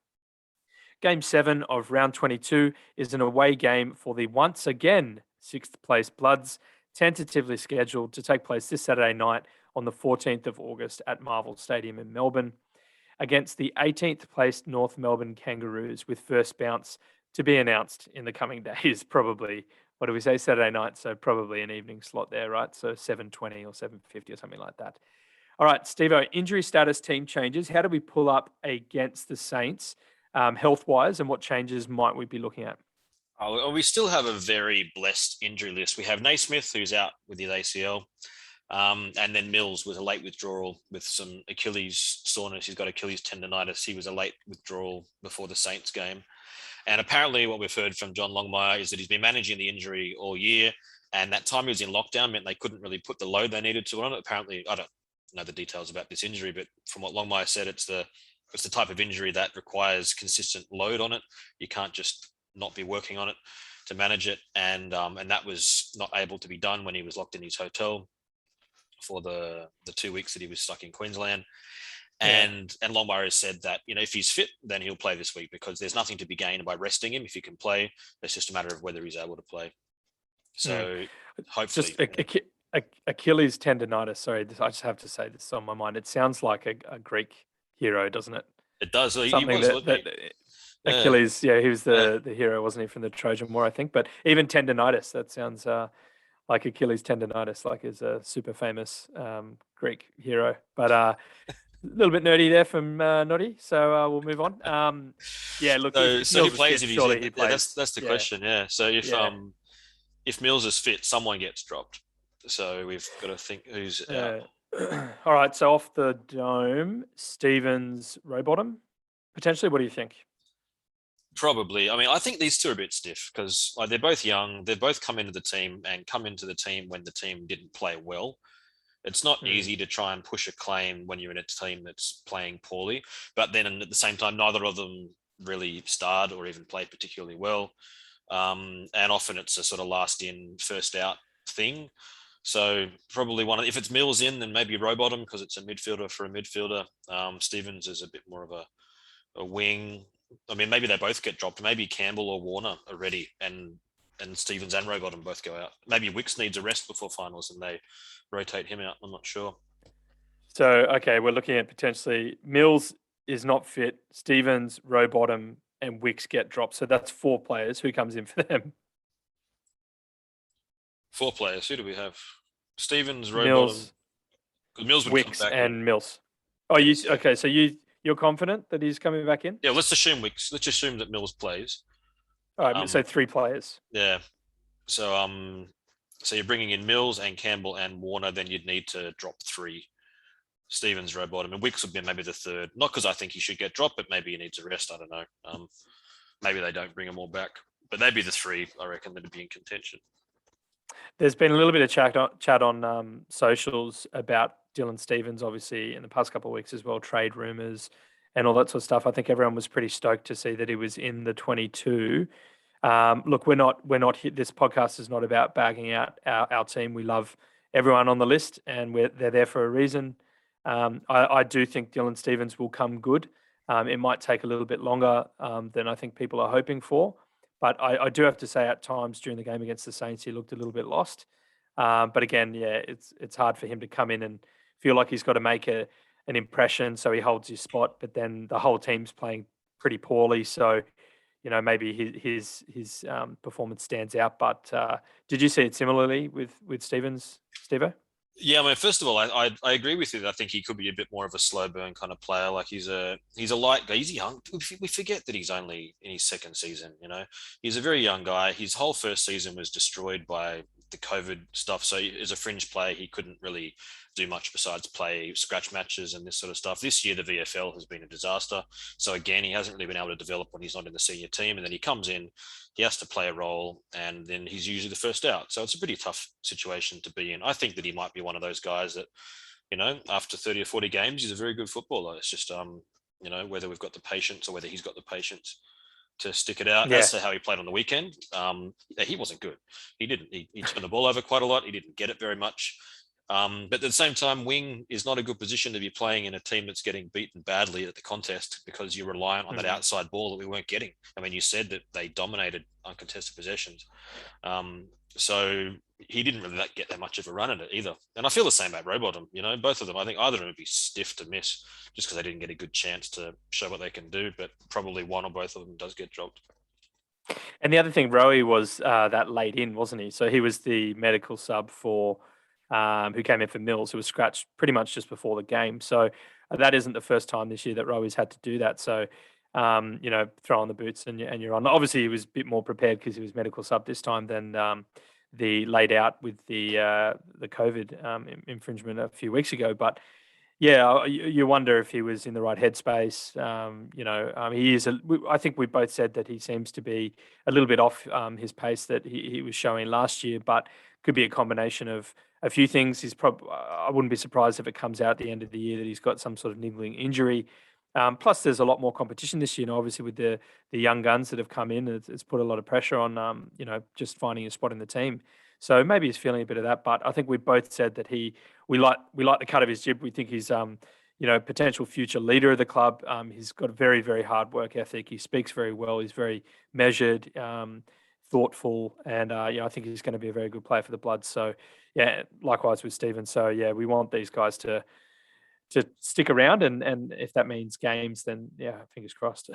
Game 7 of round 22 is an away game for the once again 6th place Bloods, tentatively scheduled to take place this Saturday night on the 14th of August at Marvel Stadium in Melbourne, against the 18th placed North Melbourne Kangaroos, with first bounce to be announced in the coming days. Probably, what do we say, Saturday night? So probably an evening slot there, right? So 7:20 or 7:50 or something like that. All right, Stevo, injury status, team changes. How do we pull up against the Saints? health-wise, and what changes might we be looking at? We still have a very blessed injury list. We have Naismith, who's out with his ACL, and then Mills with a late withdrawal with some Achilles soreness. He's got Achilles tendonitis. He was a late withdrawal before the Saints game. And apparently what we've heard from John Longmire is that he's been managing the injury all year. And that time he was in lockdown meant they couldn't really put the load they needed to on it. Apparently, I don't know the details about this injury, but from what Longmire said, it's the type of injury that requires consistent load on it. You can't just not be working on it to manage it. And that was not able to be done when he was locked in his hotel for the 2 weeks that he was stuck in Queensland. And Longmire has said that, if he's fit, then he'll play this week because there's nothing to be gained by resting him. If he can play, it's just a matter of whether he's able to play. So hopefully. Just Achilles tendonitis. Sorry, I just have to say this on my mind. It sounds like a Greek hero, doesn't it? It does. Something Achilles, he was the hero, wasn't he, from the Trojan War, I think. But even tendonitis, that sounds like Achilles tendonitis, like is a super famous Greek hero. But a little bit nerdy there from Noddy, so we'll move on. Look, so who plays if he's in? He plays. That's the question. Yeah. So if Mills is fit, someone gets dropped. So we've got to think who's out. All right. So off the dome, Stevens, Rowbottom, potentially. What do you think? Probably. I mean, I think these two are a bit stiff because they're both young. They've both come into the team when the team didn't play well. It's not easy to try and push a claim when you're in a team that's playing poorly. But then at the same time, neither of them really starred or even played particularly well. And often it's a sort of last in, first out thing. So probably if it's Mills in, then maybe Rowbottom because it's a midfielder for a midfielder. Stevens is a bit more of a wing. I mean, maybe they both get dropped. Maybe Campbell or Warner are ready and Stevens and Rowbottom both go out. Maybe Wicks needs a rest before finals and they rotate him out. I'm not sure. So, okay, we're looking at potentially Mills is not fit, Stevens, Rowbottom, and Wicks get dropped. So that's 4 players. Who comes in for them? 4 players. Who do we have? Stevens, Rowbottom. Mills would Wicks come back and in. Mills. Oh, okay? So you're confident that he's coming back in? Yeah, let's assume Wicks. Let's assume that Mills plays. All right, so 3 players. Yeah. So so you're bringing in Mills and Campbell and Warner. Then you'd need to drop 3. Stevens, Rowbottom, and Wicks would be maybe the 3rd. Not because I think he should get dropped, but maybe he needs a rest. I don't know. Maybe they don't bring them all back, but they'd be the 3. I reckon that'd be in contention. There's been a little bit of chat on socials about Dylan Stevens, obviously, in the past couple of weeks as well, trade rumours and all that sort of stuff. I think everyone was pretty stoked to see that he was in the 22. Look, we're not this podcast is not about bagging out our team. We love everyone on the list and they're there for a reason. I do think Dylan Stevens will come good. It might take a little bit longer than I think people are hoping for. But I do have to say at times during the game against the Saints, he looked a little bit lost. But again, it's hard for him to come in and feel like he's got to make an impression so he holds his spot. But then the whole team's playing pretty poorly. So, maybe his performance stands out. But did you see it similarly with Stevens, Stevo? Yeah, I mean, first of all, I agree with you that I think he could be a bit more of a slow burn kind of player. Like he's a light guy. He's young. We forget that he's only in his 2nd season. He's a very young guy. His whole first season was destroyed by the COVID stuff. So as a fringe player, he couldn't really do much besides play scratch matches and this sort of stuff. This year, the VFL has been a disaster. So again, he hasn't really been able to develop when he's not in the senior team. And then he comes in, he has to play a role, and then he's usually the first out. So it's a pretty tough situation to be in. I think that he might be one of those guys that, after 30 or 40 games, he's a very good footballer. It's just, whether we've got the patience or whether he's got the patience to stick it out. As to how he played on the weekend, he wasn't good. He didn't. He turned the ball over quite a lot. He didn't get it very much. But at the same time, wing is not a good position to be playing in a team that's getting beaten badly at the contest because you're reliant on that outside ball that we weren't getting. I mean, you said that they dominated uncontested possessions. So he didn't really get that much of a run at it either. And I feel the same about Rowbottom. Both of them, I think either of them would be stiff to miss just because they didn't get a good chance to show what they can do, but probably one or both of them does get dropped. And the other thing, Rowie was that late in, wasn't he? So he was the medical sub for who came in for Mills, who was scratched pretty much just before the game. So that isn't the first time this year that Rowie's had to do that. So throw on the boots and you're on. Obviously, he was a bit more prepared because he was medical sub this time than the laid out with the COVID infringement a few weeks ago. But yeah, you wonder if he was in the right headspace. He is. I think we both said that he seems to be a little bit off his pace that he was showing last year, but could be a combination of a few things. I wouldn't be surprised if it comes out at the end of the year that he's got some sort of niggling injury. Plus, there's a lot more competition this year. Obviously, with the young guns that have come in, it's put a lot of pressure on just finding a spot in the team. So maybe he's feeling a bit of that. But I think we both said that we like the cut of his jib. We think he's potential future leader of the club. He's got a very, very hard work ethic. He speaks very well. He's very measured, thoughtful, and I think he's going to be a very good player for the Bloods. So yeah, likewise with Stephen. So yeah, we want these guys to stick around, and if that means games, then yeah, fingers crossed.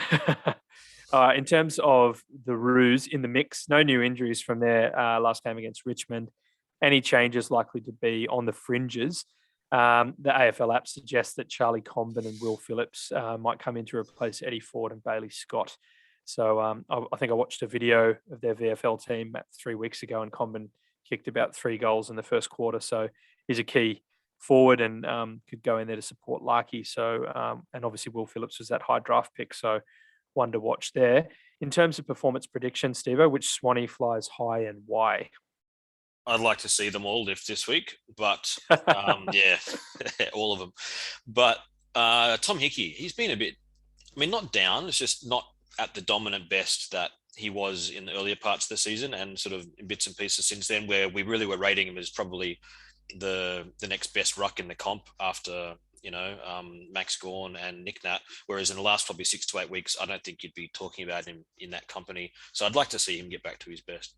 In terms of the Roos in the mix, no new injuries from their last game against Richmond. Any changes likely to be on the fringes. The AFL app suggests that Charlie Comben and Will Phillips might come in to replace Eddie Ford and Bailey Scott. So I think I watched a video of their VFL team 3 weeks ago, and Comben kicked about 3 goals in the first quarter. So he's a key forward and could go in there to support Larkey. So and obviously Will Phillips was that high draft pick. So one to watch there. In terms of performance prediction, Stevo, which Swanee flies high and why? I'd like to see them all lift this week, but yeah, all of them. But Tom Hickey, he's been a bit, not down. It's just not at the dominant best that he was in the earlier parts of the season, and sort of in bits and pieces since then, where we really were rating him as probably the next best ruck in the comp after Max Gawn and Nick Nat. Whereas in the last probably 6 to 8 weeks, I don't think you'd be talking about him in that company. So I'd like to see him get back to his best.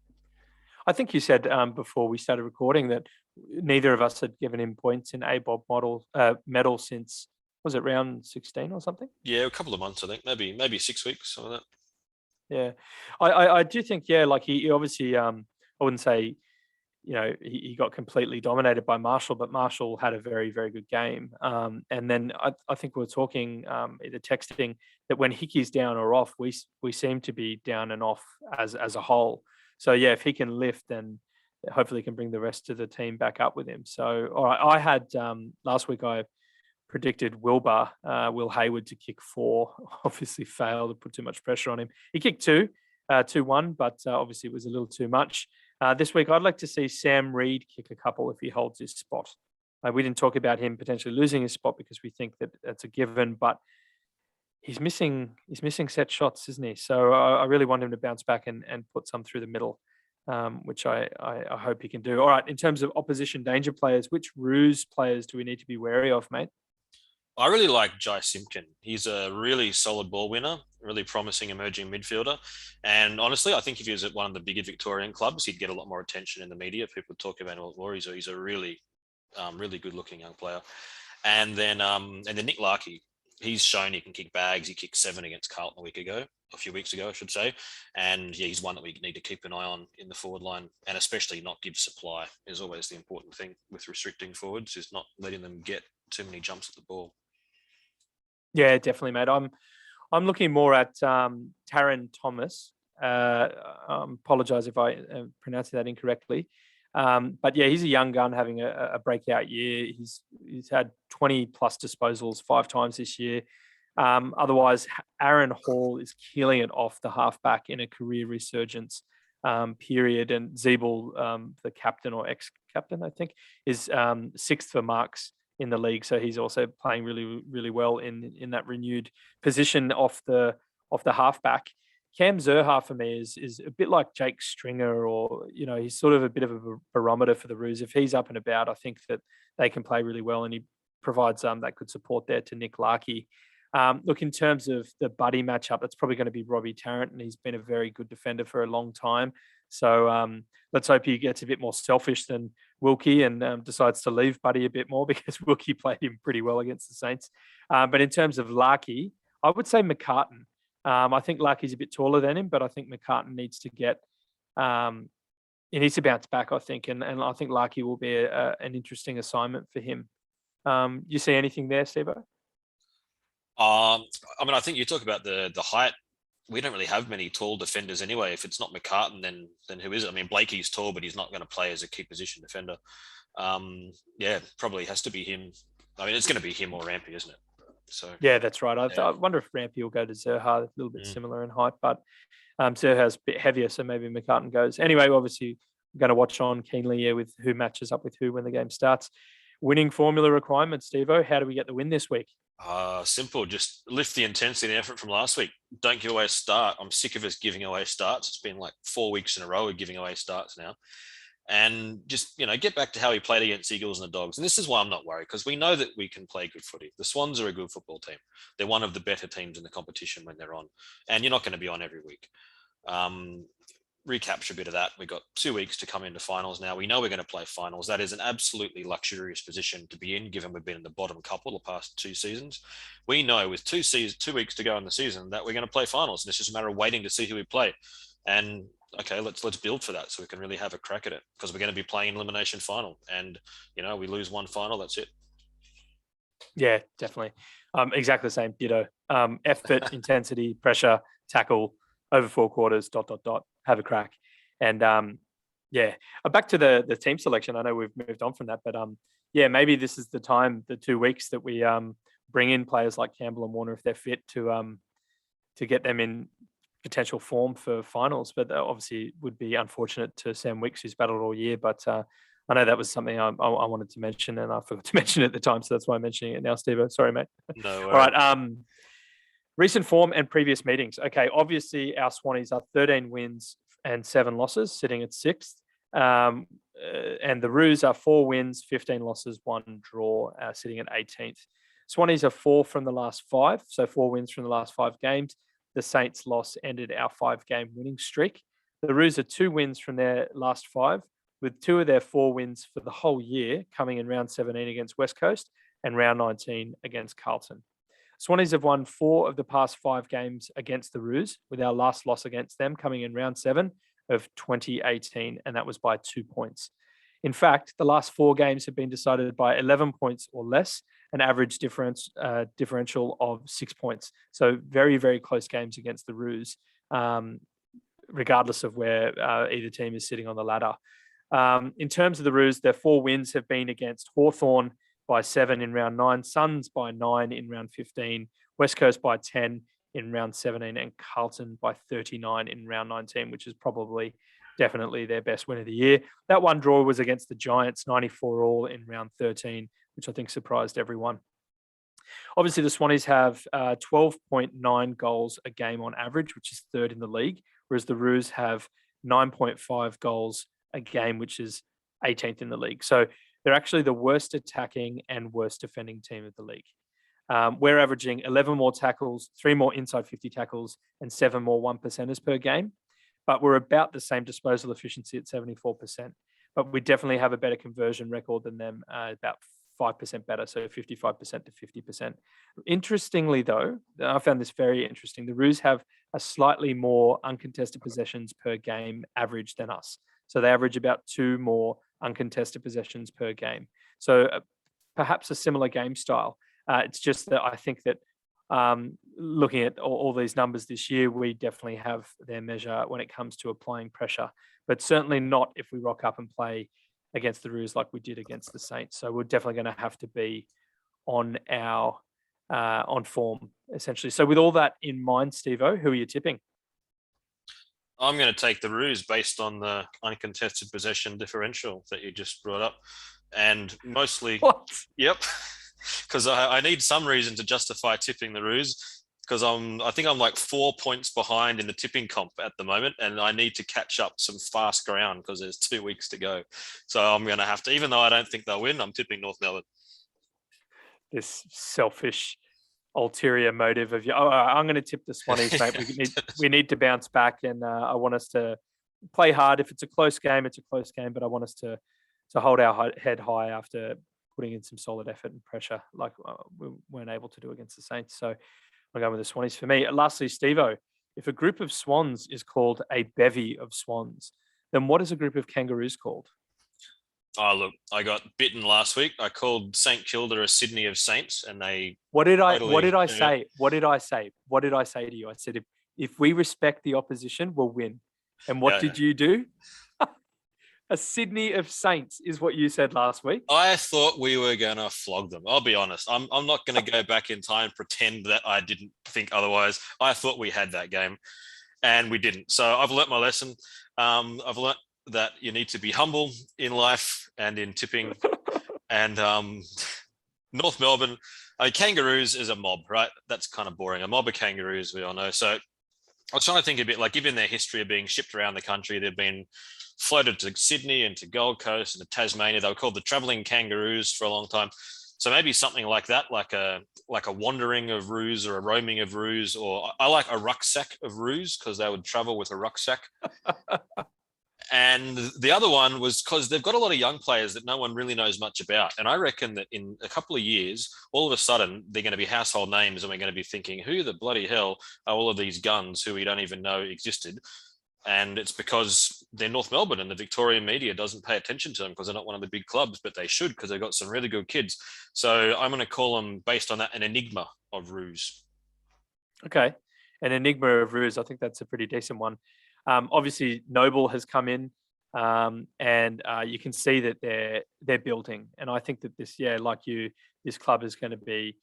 I think you said before we started recording that neither of us had given him points in ABOB medal since, was it round 16 or something? Yeah, a couple of months, I think, maybe 6 weeks, something like that. Yeah, I do think, yeah, like he obviously, I wouldn't say, he got completely dominated by Marshall, but Marshall had a very, very good game. And then I think we were talking, either texting, that when Hickey's down or off, we seem to be down and off as a whole. So yeah, if he can lift, then hopefully he can bring the rest of the team back up with him. So all right, I had last week I predicted Will Hayward to kick 4. Obviously failed to put too much pressure on him. He kicked 2-1, but obviously it was a little too much. This week I'd like to see Sam Reid kick a couple if he holds his spot. We didn't talk about him potentially losing his spot because we think that that's a given, but he's missing set shots, isn't he? So I really want him to bounce back and put some through the middle, which I hope he can do. All right, in terms of opposition danger players, which Roos players do we need to be wary of, mate? I really like Jai Simpkin. He's a really solid ball winner, really promising emerging midfielder. And honestly, I think if he was at one of the bigger Victorian clubs, he'd get a lot more attention in the media. People would talk about him a lot more. He's a really, really good-looking young player. And then Nick Larkey. He's shown he can kick bags. He kicked 7 against Carlton a few weeks ago, I should say. And yeah, he's one that we need to keep an eye on in the forward line, and especially not give supply is always the important thing with restricting forwards, is not letting them get too many jumps at the ball. Yeah, definitely, mate. I'm looking more at Taron Thomas. Apologise if I pronounced that incorrectly. But yeah, he's a young gun having a breakout year. He's had 20 plus disposals 5 times this year. Otherwise, Aaron Hall is killing it off the halfback in a career resurgence period. And Zeeble, the captain or ex-captain, I think, is 6th for marks in the league. So he's also playing really, really well in that renewed position off the halfback. Cam Zerha for me is a bit like Jake Stringer, or he's sort of a bit of a barometer for the Roos. If he's up and about, I think that they can play really well, and he provides that good support there to Nick Larkey. Look, in terms of the buddy matchup, that's probably going to be Robbie Tarrant, and he's been a very good defender for a long time. So let's hope he gets a bit more selfish than Wilkie and decides to leave Buddy a bit more, because Wilkie played him pretty well against the Saints. But in terms of Larkey, I would say McCartan. I think Larkey's a bit taller than him, but I think McCartan needs to he needs to bounce back, I think. And I think Larkey will be an interesting assignment for him. You see anything there, Stevo? I think you talk about the height. We don't really have many tall defenders anyway. If it's not McCartan, then who is it? I mean, Blakey's tall, but he's not going to play as a key position defender. Yeah, probably has to be him. I mean, it's going to be him or Rampy, isn't it? So Yeah, that's right. yeah. I wonder if Rampy will go to Zerha, a little bit Mm. similar in height, but Zerha's a bit heavier, so maybe McCartan goes. Anyway, obviously, we're going to watch on keenly with who matches up with who when the game starts. Winning formula requirements, Stevo. How do we get the win this week? Simple. Just lift the intensity and effort from last week. Don't give away a start. I'm sick of us giving away starts. It's been like 4 weeks in a row of giving away starts now. And just, get back to how we played against Eagles and the Dogs. And this is why I'm not worried, because we know that we can play good footy. The Swans are a good football team. They're one of the better teams in the competition when they're on. And you're not going to be on every week. Recapture a bit of that. We've got 2 weeks to come into finals now. We know we're going to play finals. That is an absolutely luxurious position to be in, given we've been in the bottom couple the past 2 seasons. We know with 2 weeks to go in the season that we're going to play finals. And it's just a matter of waiting to see who we play. And okay, let's build for that so we can really have a crack at it, because we're going to be playing elimination final. And, we lose one final, that's it. Yeah, definitely. Exactly the same, ditto. Effort, intensity, pressure, tackle, over 4 quarters, ... have a crack. And back to the team selection. I know we've moved on from that, but maybe this is the time, the 2 weeks that we bring in players like Campbell and Warner if they're fit to get them in potential form for finals. But obviously would be unfortunate to Sam Wicks, who's battled all year. But I know that was something I wanted to mention, and I forgot to mention it at the time, so that's why I'm mentioning it now, Steve. Sorry, mate. No. All right. Recent form and previous meetings. Okay, obviously our Swannies are 13 wins and 7 losses, sitting at 6th. And the Roos are 4 wins, 15 losses, 1 draw, sitting at 18th. Swannies are 4 from the last 5, so 4 wins from the last 5 games. The Saints' loss ended our 5-game winning streak. The Roos are 2 wins from their last 5, with 2 of their 4 wins for the whole year coming in round 17 against West Coast and round 19 against Carlton. Swannies have won 4 of the past 5 games against the Roos, with our last loss against them coming in round 7 of 2018, and that was by 2 points. In fact, the last 4 games have been decided by 11 points or less, an average differential of 6 points. So very, very close games against the Roos, regardless of where either team is sitting on the ladder. In terms of the Roos, their 4 wins have been against Hawthorn by 7 in round 9, Suns by 9 in round 15, West Coast by 10 in round 17, and Carlton by 39 in round 19, which is probably definitely their best win of the year. That one draw was against the Giants, 94 all in round 13, which I think surprised everyone. Obviously, the Swannies have 12.9 goals a game on average, which is 3rd in the league, whereas the Roos have 9.5 goals a game, which is 18th in the league. So they're actually the worst attacking and worst defending team of the league. We're averaging 11 more tackles, 3 more inside 50 tackles, and 7 more 1%ers per game. But we're about the same disposal efficiency at 74%. But we definitely have a better conversion record than them, about 5% better, so 55% to 50%. Interestingly, though, I found this very interesting. The Roos have a slightly more uncontested possessions per game average than us. So they average about 2 more uncontested possessions per game. So perhaps a similar game style. It's just that I think that looking at all these numbers this year, we definitely have their measure when it comes to applying pressure, but certainly not if we rock up and play against the Roos like we did against the Saints. So we're definitely going to have to be on our on form, essentially. So with all that in mind, Stevo, who are you tipping? I'm going to take the Roos based on the uncontested possession differential that you just brought up. And mostly, What? Yep, because I need some reason to justify tipping the Roos, because I think I'm like 4 points behind in the tipping comp at the moment, and I need to catch up some fast ground because there's 2 weeks to go. So I'm going to have to, even though I don't think they'll win, I'm tipping North Melbourne. This selfish ulterior motive of you. Oh, I'm going to tip the Swannies, mate. We need to bounce back, and I want us to play hard. If it's a close game, it's a close game, but I want us to hold our head high after putting in some solid effort and pressure like we weren't able to do against the Saints. So I'm going with the Swannies for me. Lastly, Stevo, if a group of swans is called a bevy of swans, then what is a group of kangaroos called? Oh, look, I got bitten last week. I called St Kilda a Sydney of Saints, and they What did totally. I say? What did I say? What did I say to you? I said, if we respect the opposition, we'll win. And what Yeah, did you do? A Sydney of Saints is what you said last week. I thought we were gonna flog them. I'll be honest. I'm not gonna go back in time and pretend that I didn't think otherwise. I thought we had that game, and we didn't. So I've learnt my lesson. I've learnt that you need to be humble in life and in tipping. And North Melbourne, kangaroos is a mob, right? That's kind of boring. A mob of kangaroos, we all know. So I was trying to think a bit like, given their history of being shipped around the country, they've been floated to Sydney and to Gold Coast and to Tasmania. They were called the traveling kangaroos for a long time. So maybe something like that, like a wandering of roos or a roaming of roos, or I like a rucksack of roos because they would travel with a rucksack. And the other one was because they've got a lot of young players that no one really knows much about. And I reckon that in a couple of years, all of a sudden, they're going to be household names and we're going to be thinking, who the bloody hell are all of these guns who we don't even know existed? And it's because they're North Melbourne and the Victorian media doesn't pay attention to them because they're not one of the big clubs, but they should because they've got some really good kids. So I'm going to call them, based on that, an enigma of ruse. Okay. An enigma of ruse. I think that's a pretty decent one. Obviously, Noble has come in, and you can see that they're building. And I think that this club is going to be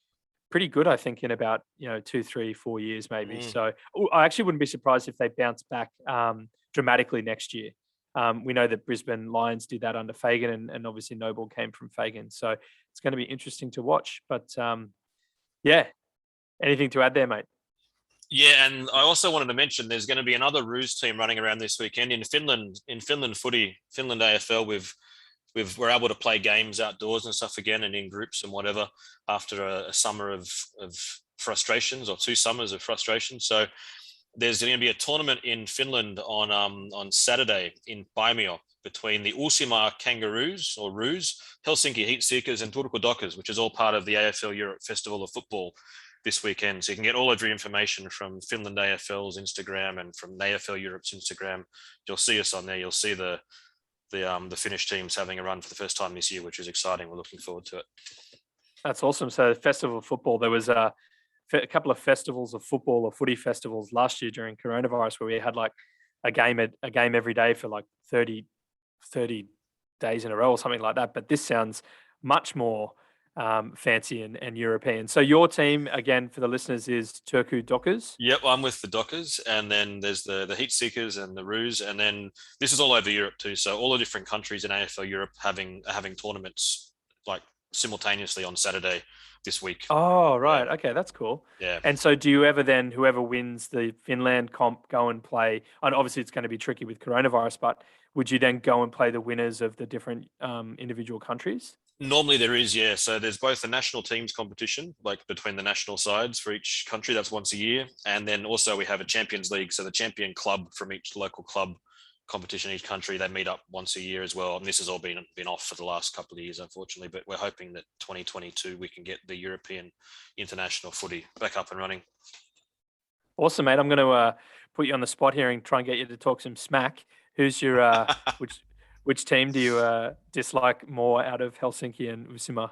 pretty good. I think in about 2, 3, 4 years maybe. So I actually wouldn't be surprised if they bounce back dramatically next year. We know that Brisbane Lions did that under Fagan, and obviously Noble came from Fagan. So it's going to be interesting to watch. But yeah, anything to add there, mate? Yeah, and I also wanted to mention there's going to be another ruse team running around this weekend in Finland. In Finland footy, Finland AFL, we're able to play games outdoors and stuff again, and in groups and whatever after a summer of frustrations, or 2 summers of frustration. So there's going to be a tournament in Finland on Saturday in Paimio between the Uusimaa Kangaroos or Roos, Helsinki Heat Seekers, and Turku Dockers, which is all part of the AFL Europe Festival of Football this weekend. So you can get all of your information from Finland AFL's Instagram and from AFL Europe's Instagram. You'll see us on there. You'll see the Finnish teams having a run for the first time this year, which is exciting. We're looking forward to it. That's awesome. So Festival of Football, there was a couple of festivals of football or footy festivals last year during coronavirus where we had like a game every day for like 30 days in a row or something like that. But this sounds much more fancy and European. So your team, again, for the listeners, is Turku Dockers. Yep, I'm with the Dockers, and then there's the Heat Seekers and the Roos, and then this is all over Europe too. So all the different countries in AFL Europe having tournaments like simultaneously on Saturday this week. Oh, right. Yeah. Okay, that's cool. Yeah. And so do you ever then, whoever wins the Finland comp, go and play? And obviously it's going to be tricky with coronavirus, but would you then go and play the winners of the different individual countries? Normally there is, yeah. So there's both the national teams competition, like between the national sides for each country, that's once a year. And then also we have a Champions League. So the champion club from each local club competition in each country, they meet up once a year as well. And this has all been off for the last couple of years, unfortunately. But we're hoping that 2022 we can get the European international footy back up and running. Awesome, mate. I'm going to put you on the spot here and try and get you to talk some smack. Who's your which team do you dislike more out of Helsinki and Uusimaa?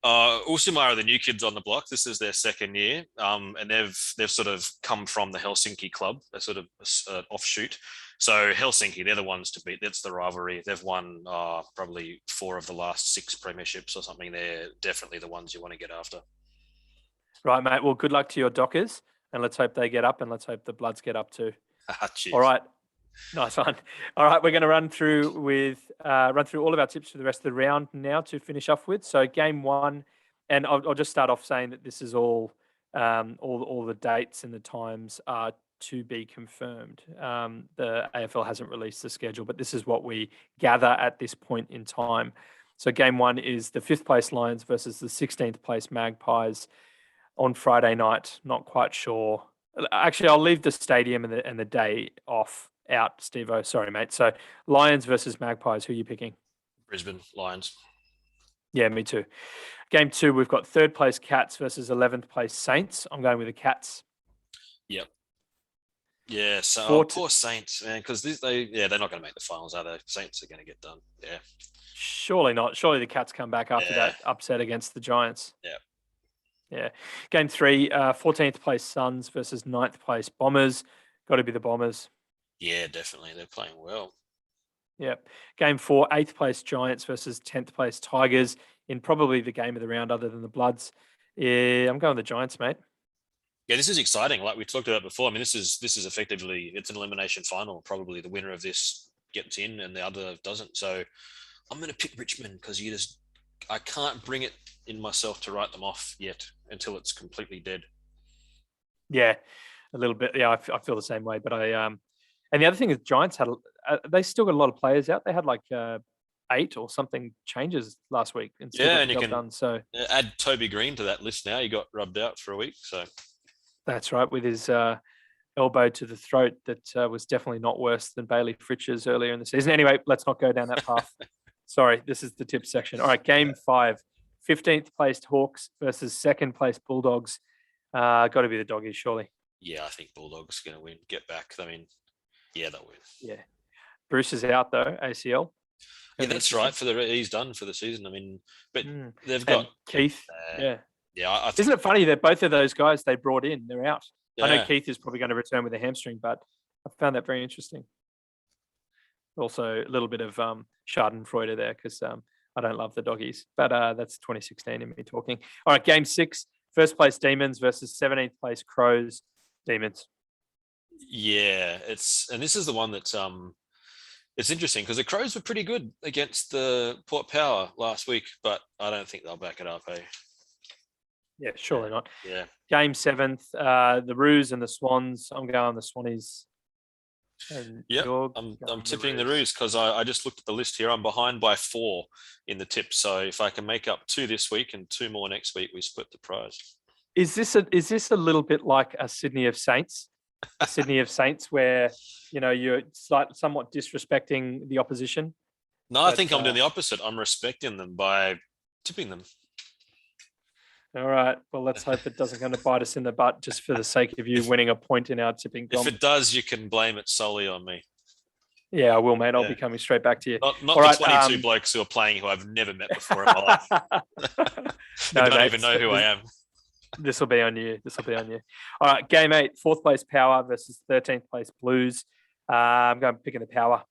Uusimaa are the new kids on the block. This is their second year, and they've sort of come from the Helsinki club. They're sort of an offshoot. So Helsinki, they're the ones to beat. That's the rivalry. They've won probably 4 of the last 6 premierships or something. They're definitely the ones you want to get after. Right, mate. Well, good luck to your Dockers, and let's hope they get up, and let's hope the Bloods get up too. Cheers. All right. Nice one. All right, we're going to run through all of our tips for the rest of the round now to finish off with. So game 1, and I'll just start off saying that this is all the dates and the times are to be confirmed. The AFL hasn't released the schedule, but this is what we gather at this point in time. So game 1 is the 5th place Lions versus the 16th place Magpies on Friday night. Not quite sure. Actually, I'll leave the stadium and the day out, Stevo. Sorry, mate. So Lions versus Magpies. Who are you picking? Brisbane Lions. Yeah, me too. Game 2, we've got 3rd place Cats versus 11th place Saints. I'm going with the Cats. Yep. Yeah, so Fort- poor Saints, man, because they're not going to make the finals, are they? Saints are going to get done. Yeah, Surely not. Surely the Cats come back after yeah, that upset against the Giants. yeah, Yeah. Game 3, 14th place Suns versus 9th place Bombers. Got to be the Bombers. yeah. Definitely, they're playing well. Yep. Game 4, 8th place Giants versus 10th place Tigers in probably the game of the round other than the Bloods. Yeah, I'm going the Giants, mate. Yeah, this is exciting. Like we talked about before. I mean, this is effectively it's an elimination final. Probably the winner of this gets in, and the other doesn't. So I'm going to pick Richmond because I can't bring it in myself to write them off yet until it's completely dead. Yeah, a little bit. Yeah, I feel the same way. But and the other thing is Giants they still got a lot of players out. They had like 8 or something changes last week and still Yeah, got and the you job can done. So add Toby Green to that list now. He got rubbed out for a week, so that's right, with his elbow to the throat that was definitely not worse than Bailey Fritsch's earlier in the season. Anyway, let's not go down that path. Sorry, this is the tip section. All right, game 5, 15th placed Hawks versus 2nd placed Bulldogs. Got to be the Doggies, surely. yeah, I think Bulldogs going to win. Get back. I mean, yeah, they'll win. Yeah. Bruce is out though, ACL. Yeah, that's right. He's done for the season. I mean, but they've got and Keith. Yeah. Yeah, I think, Isn't it funny that both of those guys they brought in, they're out? yeah. I know Keith is probably going to return with a hamstring, but I found that very interesting. Also, a little bit of Schadenfreude there because I don't love the Doggies, but that's 2016 in me talking. All right, game 6, first place Demons versus 17th place Crows. Demons. Yeah, and this is the one that's it's interesting because the Crows were pretty good against the Port Power last week, but I don't think they'll back it up. Hey, Yeah, surely not. yeah, Game 7th, the Roos and the Swans. I'm going the Swannies. And yeah. you're I'm going tipping the Roos because I just looked at the list here. I'm behind by 4 in the tips, so if I can make up 2 this week and 2 more next week, we split the prize. Is this a little bit like a Sydney of Saints? A Sydney of Saints where you're somewhat disrespecting the opposition? No, I think I'm doing the opposite. I'm respecting them by tipping them. All right. Well, let's hope it doesn't going to bite us in the butt just for the sake of you winning a point in our tipping. If it does, you can blame it solely on me. Yeah, I will, mate. I'll be coming straight back to you. Not the 22 blokes who are playing who I've never met before in my life. No, don't even know who I am. This will be on you. All right, game 8, 4th place Power versus 13th place Blues. I'm going picking the Power.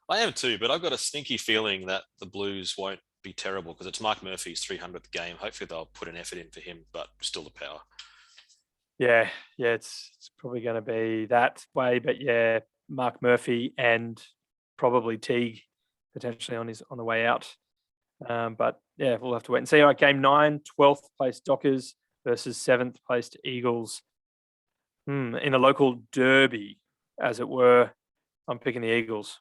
I am too, but I've got a sneaky feeling that the Blues won't be terrible because it's Mark Murphy's 300th game. Hopefully they'll put an effort in for him, but still the Power. Yeah, it's probably going to be that way, but yeah, Mark Murphy and probably Teague potentially on the way out. But yeah, we'll have to wait and see. All right, game 9, 12th place Dockers versus 7th placed Eagles. In a local derby, as it were, I'm picking the Eagles.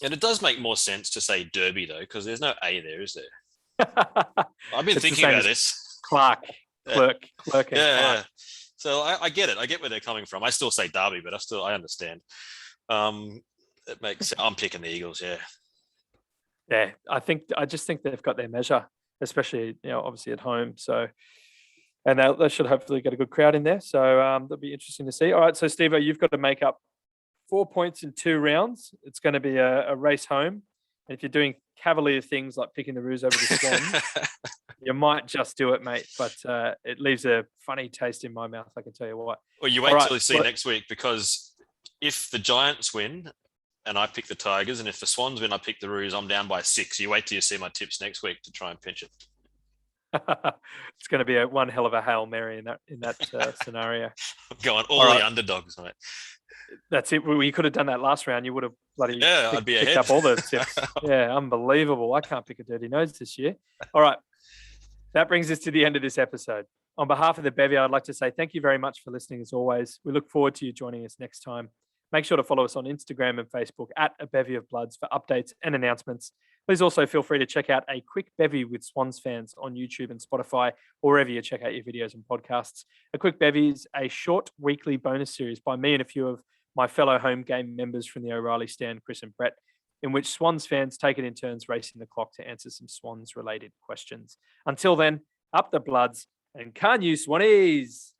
And it does make more sense to say derby though, because there's no A there, is there? I've been thinking about this. Clerk. Yeah. So I get it. I get where they're coming from. I still say derby, but I understand. It makes. I'm picking the Eagles. Yeah. Yeah, I just think they've got their measure, especially obviously at home. So, and they should hopefully get a good crowd in there. So that'll be interesting to see. All right, so Stevo, you've got to make up 4 points in 2 rounds. It's going to be a race home. And if you're doing cavalier things like picking the Roos over the Swans, you might just do it, mate. But it leaves a funny taste in my mouth, I can tell you what. Well, you wait till you see next week, because if the Giants win and I pick the Tigers, and if the Swans win, I pick the Roos, I'm down by 6. You wait till you see my tips next week to try and pinch it. It's going to be one hell of a Hail Mary in that scenario. I'm going all the underdogs, mate. That's it. We could have done that last round. You would have I'd be picked up all those tips. Yeah, unbelievable. I can't pick a dirty nose this year. All right. That brings us to the end of this episode. On behalf of the Bevy, I'd like to say thank you very much for listening as always. We look forward to you joining us next time. Make sure to follow us on Instagram and Facebook at A Bevy of Bloods for updates and announcements. Please also feel free to check out A Quick Bevy with Swans fans on YouTube and Spotify, or wherever you check out your videos and podcasts. A Quick Bevy is a short weekly bonus series by me and a few of my fellow home game members from the O'Reilly stand, Chris and Brett, in which Swans fans take it in turns racing the clock to answer some Swans-related questions. Until then, up the Bloods, and can you Swannies?